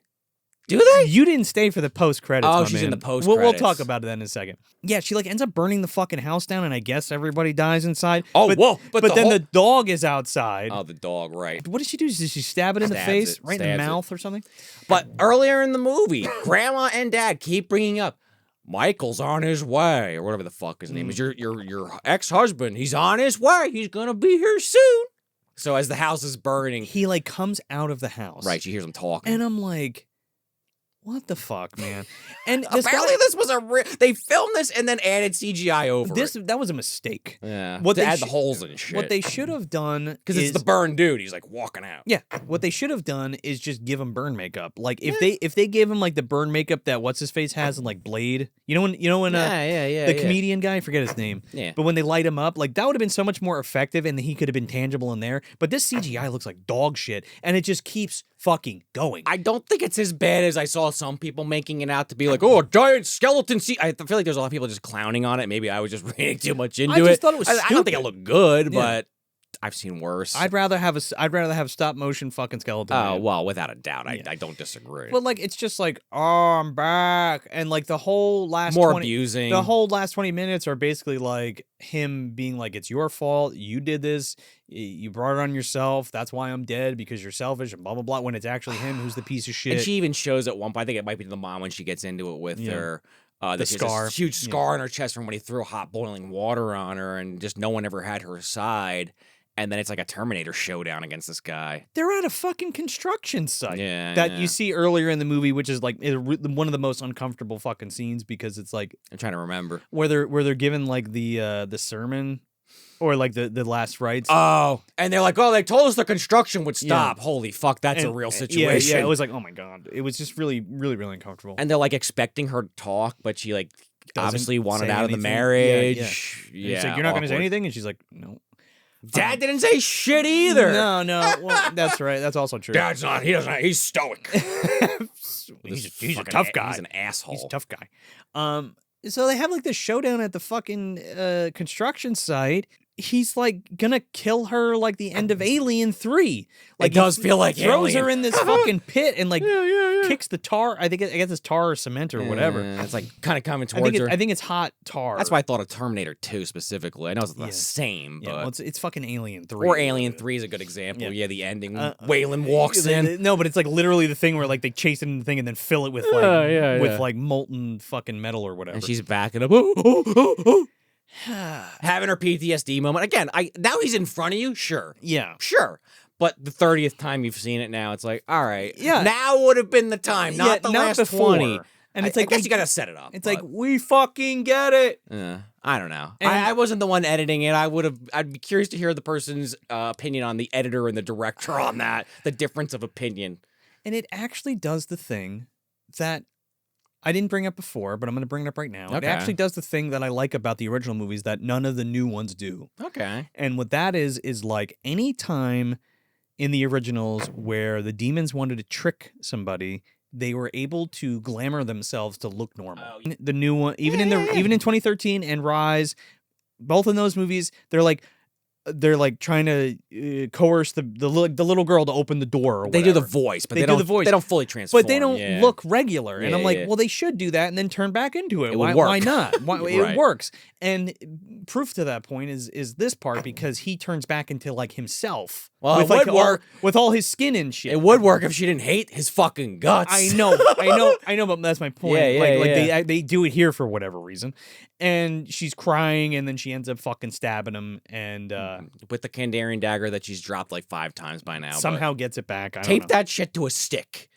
Do they? You didn't stay for the post credits. Oh, my she's man. in the post We'll credits. talk about that in a second. Yeah, she like ends up burning the fucking house down, and I guess everybody dies inside. Oh, but, whoa! But then the dog is outside. Oh, the dog, right? What does she do? Does she stab it in the Stabs face, it, right in the stabs it. mouth, or something? But earlier in the movie, grandma and dad keep bringing up Michael's on his way, or whatever the fuck his name is. Your ex-husband. He's on his way. He's gonna be here soon. So as the house is burning, He like comes out of the house, right? She hears him talking. And I'm like, what the fuck, man? And this Apparently, this was they filmed this and then added CGI over it. That was a mistake. Yeah, What to they add the sh- holes and shit. What they should have done because is it's the burned dude. He's like walking out. yeah. What they should have done is just give him burn makeup. Like if they gave him like the burn makeup that what's his face has in like Blade. You know when Yeah. the comedian guy, I forget his name. Yeah. But when they light him up, like that would have been so much more effective, and he could have been tangible in there. But this CGI looks like dog shit, and it just keeps fucking going. I don't think it's as bad as I saw some people making it out to be like, oh, a giant skeleton. I feel like there's a lot of people just clowning on it. Maybe I was just reading too much into it. just thought it was I don't think it stupid. looked good, Yeah. but I've seen worse. I'd rather have stop motion fucking skeleton. Oh, man. well, without a doubt. Yeah. I don't disagree. But like it's just like, oh, I'm back, and like the whole last More 20, abusing. The whole last 20 minutes are basically like him being like, it's your fault. You did this. You brought it on yourself. That's why I'm dead, because you're selfish and blah blah blah. When it's actually him who's the piece of shit. And she even shows at one point, I think it might be the mom when she gets into it with her. The This scar. huge scar on her chest from when he threw hot boiling water on her, and just no one ever had her side. And then it's like a Terminator showdown against this guy. They're at a fucking construction site Yeah, you see earlier in the movie, which is like one of the most uncomfortable fucking scenes, because it's like I'm trying to remember. where they're given like the sermon or like the last rites. Oh, and they're like, oh, they told us the construction would stop. Yeah. Holy fuck, that's a And- real situation. Yeah, it was like, oh my god, it was just really, really, really uncomfortable. And they're like expecting her to talk, but she like Doesn't obviously wanted say out of the anything. marriage. And he's like, you're not going to say anything, and she's like, no. Dad didn't say shit either. No. Well, that's right. That's also true. Dad's not. He doesn't. He's stoic. he's a tough guy. He's an asshole. He's a tough guy. So they have like this showdown at the fucking construction site. He's like gonna kill her like the end of Alien 3. Like It does he feel like throws Alien. her in this fucking pit and like Yeah. kicks the tar. I guess it's tar or cement or whatever. It's like kind of coming I towards her. think it's hot tar. That's why I thought of Terminator 2 specifically. I know it's the Yeah. same, Yeah, but well, it's fucking Alien 3. or Alien 3 is a good example. Yeah. Yeah, the ending. Waylon walks in. No, but it's like literally the thing where like they chase it in the thing and then fill it with like yeah. like molten fucking metal or whatever. And she's backing up. Having her PTSD moment. Again, now he's in front of you, sure. Yeah. Sure. But the 30th time you've seen it now, it's like, all right. Yeah. Now would have been the time, not the last before. 20. And it's I like guess you got to set it up. It's but, like we fucking get it. I don't know. And- I wasn't the one editing it. I'd be curious to hear the person's opinion on the editor and the director on that, the difference of opinion. And it actually does the thing that I didn't bring up before, but I'm going to bring it up right now. It Okay. actually does the thing that I like about the original movies that none of the new ones do. Okay. And what that is like any time in the originals where the demons wanted to trick somebody, they were able to glamour themselves to look normal. Oh, The new one, even in 2013 and Rise, both in those movies, they're like, they're like trying to coerce the little girl to open the door. Or They do the whatever. voice, but They they do don't. the voice. They don't fully transform. But they don't yeah. look regular. And Yeah, I'm like, yeah. well, they should do that and then turn back into it. It would Why work. not? Why, Right. It works. And proof to that point is this part, because he turns back into like himself. Well, with it like would work. with all his skin and shit. It would work if she didn't hate his fucking guts. I know, but that's my point. They do it here for whatever reason, and she's crying, and then she ends up fucking stabbing him, and With the Kandarian dagger that she's dropped like 5 times by now. somehow gets it back. I don't tape know. that shit to a stick.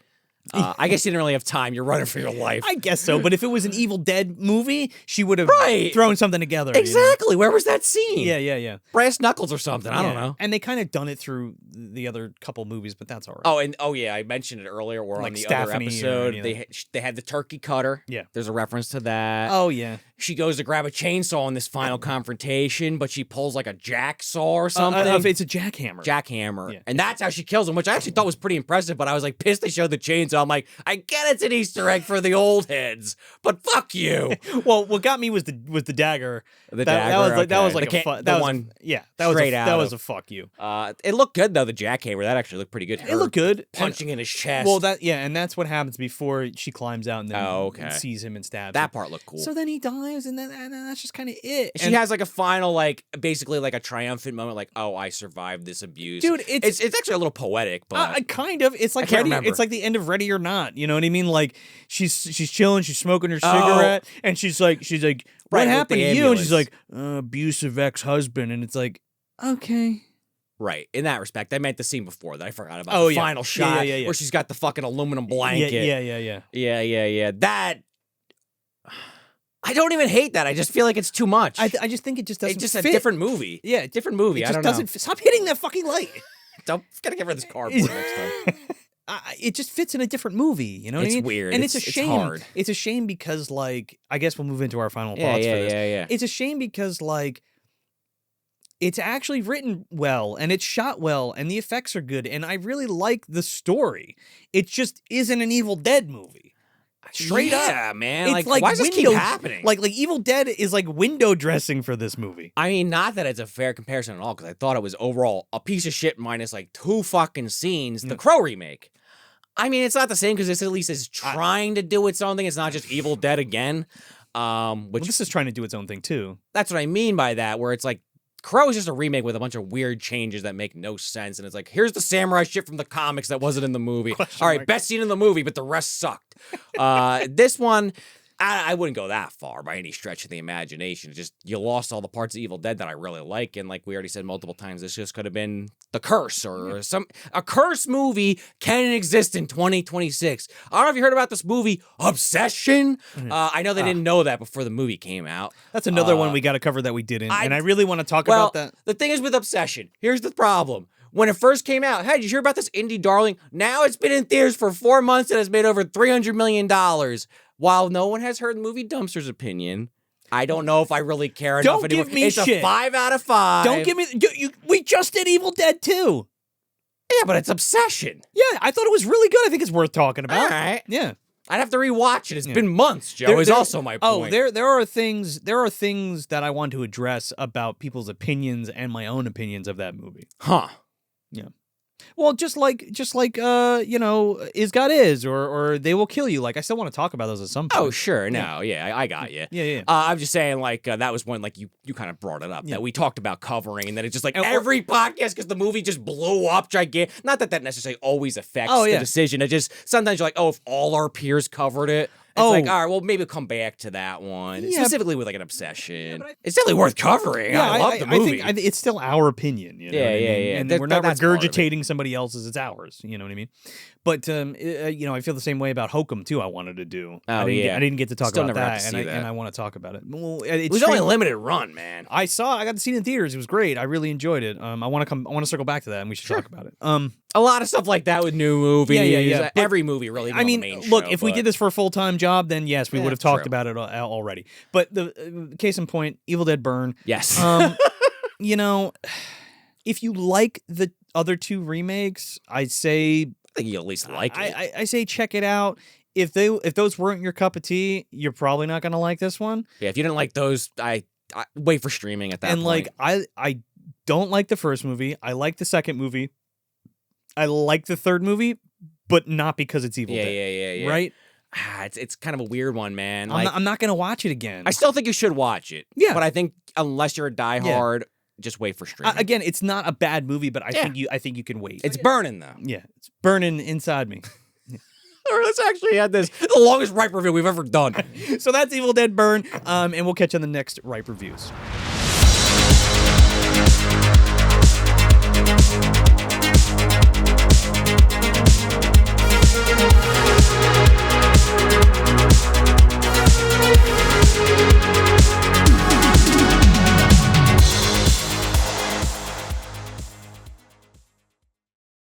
I guess you didn't really have time. You're running for your life. I guess so, but if it was an Evil Dead movie, she would have Right. thrown something together. Exactly. Where was that scene? Yeah. Brass knuckles or something. I don't know. And they kind of done it through the other couple movies, but that's all right. Oh, yeah, I mentioned it earlier. Or Like on the Stephanie other or episode, any of they had the turkey cutter. Yeah. There's a reference to that. Oh yeah. She goes to grab a chainsaw in this final confrontation, but she pulls like a jacksaw or something. It's a jackhammer. Jackhammer. Yeah. And that's how she kills him, which I actually thought was pretty impressive, but I was like pissed they showed the chainsaw. I'm like, I get it's an Easter egg for the old heads, but fuck you. Well, what got me was the dagger. The That was like The a ca- that the was one that was straight a, out that of- was a fuck you. It looked good though, the jackhammer. That actually looked pretty good. It looked good. Punching in his chest. Well, and that's what happens before she climbs out and then okay. sees him and stabs that him. part looked cool. So then he dies, and then that's just kind of it. She has like a final, like basically like a triumphant moment, like, oh, I survived this abuse. Dude, it's actually a little poetic, but kind of. It's like can't Ready. remember. It's like the end of Ready or Not. You know what I mean? Like she's chilling, she's smoking her cigarette, and she's like, Right, what with happened the to you? And she's ambulance. like, abusive ex-husband, and it's like, okay. right. In that respect, I meant the scene before that I forgot about. Oh, The yeah. final shot Yeah. where she's got the fucking aluminum blanket. Yeah. Yeah. That I don't even hate that. I just feel like it's too much. I just think it just doesn't. It's just fit. a different movie. Yeah, Different movie. It I just don't doesn't. know. Stop hitting that fucking light. Don't gotta give her this cardboard next time. It just fits in a different movie. You know what It's I mean? weird. And it's a It's shame. hard. It's a shame because, like, I guess we'll move into our final Yeah, thoughts yeah, for this. yeah. It's a shame because, like, it's actually written well and it's shot well and the effects are good and I really like the story. It just isn't an Evil Dead movie. Straight up. Yeah, man. It's Like, why does this keep window- happening? Like Evil Dead is like window dressing for this movie. I mean, not that it's a fair comparison at all, because I thought it was overall a piece of shit minus like 2 fucking scenes. The Crow remake. I mean, it's not the same because this at least is trying to do its own thing. It's not just Evil Dead again. Which Well, this is trying to do its own thing too. that's what I mean by that, where it's like Crow is just a remake with a bunch of weird changes that make no sense. And it's like, here's the samurai shit from the comics that wasn't in the movie. Question All right, mark. best scene in the movie, but the rest sucked. This one, I wouldn't go that far by any stretch of the imagination. It's just you lost all the parts of Evil Dead that I really like. And like we already said multiple times, this just could have been The Curse or a Curse movie can exist in 2026. I don't know if you heard about this movie, Obsession. I know they didn't know that before the movie came out. That's another one we got to cover that we didn't. And I really want to talk Well, about that. the thing is with Obsession, here's the problem. When it first came out, hey, did you hear about this indie darling? Now it's been in theaters for 4 months and has made over $300 million. While no one has heard the movie Dumpster's opinion, I don't know if I really care enough Don't anymore. give me it's shit. a 5 out of 5. Don't give me. We just did Evil Dead 2. Yeah, but it's Obsession. Yeah, I thought it was really good. I think it's worth talking about. All right. Yeah. I'd have to rewatch it. It's been months, Joe. Is also my point. there are things that I want to address about people's opinions and my own opinions of that movie. Huh. Yeah. Well, just like Is God Is or They Will Kill You. Like, I still want to talk about those at some point. Oh, sure. No, yeah, I got you. Yeah. I'm just saying, like, that was one, like, you kind of brought it up, that we talked about covering, and then it just, like, And every podcast, because the movie just blew up gigantic. Not that necessarily always affects Oh, the yeah. decision. It just, sometimes you're like, oh, if all our peers covered it, it's like, all right, well, maybe we'll come back to that one. Yeah. Specifically with, like, an Obsession. It's definitely worth covering. Yeah, I love the movie. I think it's still our opinion. You know Yeah, what I yeah, mean? yeah. And That- we're not that's part of it. regurgitating somebody else's. It's ours. You know what I mean? But I feel the same way about Hokum too. I wanted to do. Oh, I didn't get to talk Still about never got that, to see that. and I want to talk about it. Well, it was only a limited run, man. I got to see it in theaters. It was great. I really enjoyed it. I want to circle back to that, and we should talk about it. A lot of stuff like that with new movies. Yeah. But- Every movie, really. I mean, look, if we did this for a full-time job, then yes, we would have talked true. about it already. But the case in point, Evil Dead Burn. Yes. If you like the other 2 remakes, I'd say I think you at least like it. I say check it out. If those weren't your cup of tea, you're probably not gonna like this one. Yeah, if you didn't like those, I wait for streaming at that And point. like I don't like the first movie. I like the second movie. I like the third movie, but not because it's Evil Dead. Yeah. Right? It's kind of a weird one, man. I'm not going to watch it again. I still think you should watch it. Yeah. But I think unless you're a diehard, just wait for streaming. Again, it's not a bad movie, but I think you can wait. It's burning, though. Yeah, it's burning inside me. Let's actually add this. The longest Ripe review we've ever done. So that's Evil Dead Burn, and we'll catch you on the next Ripe Reviews.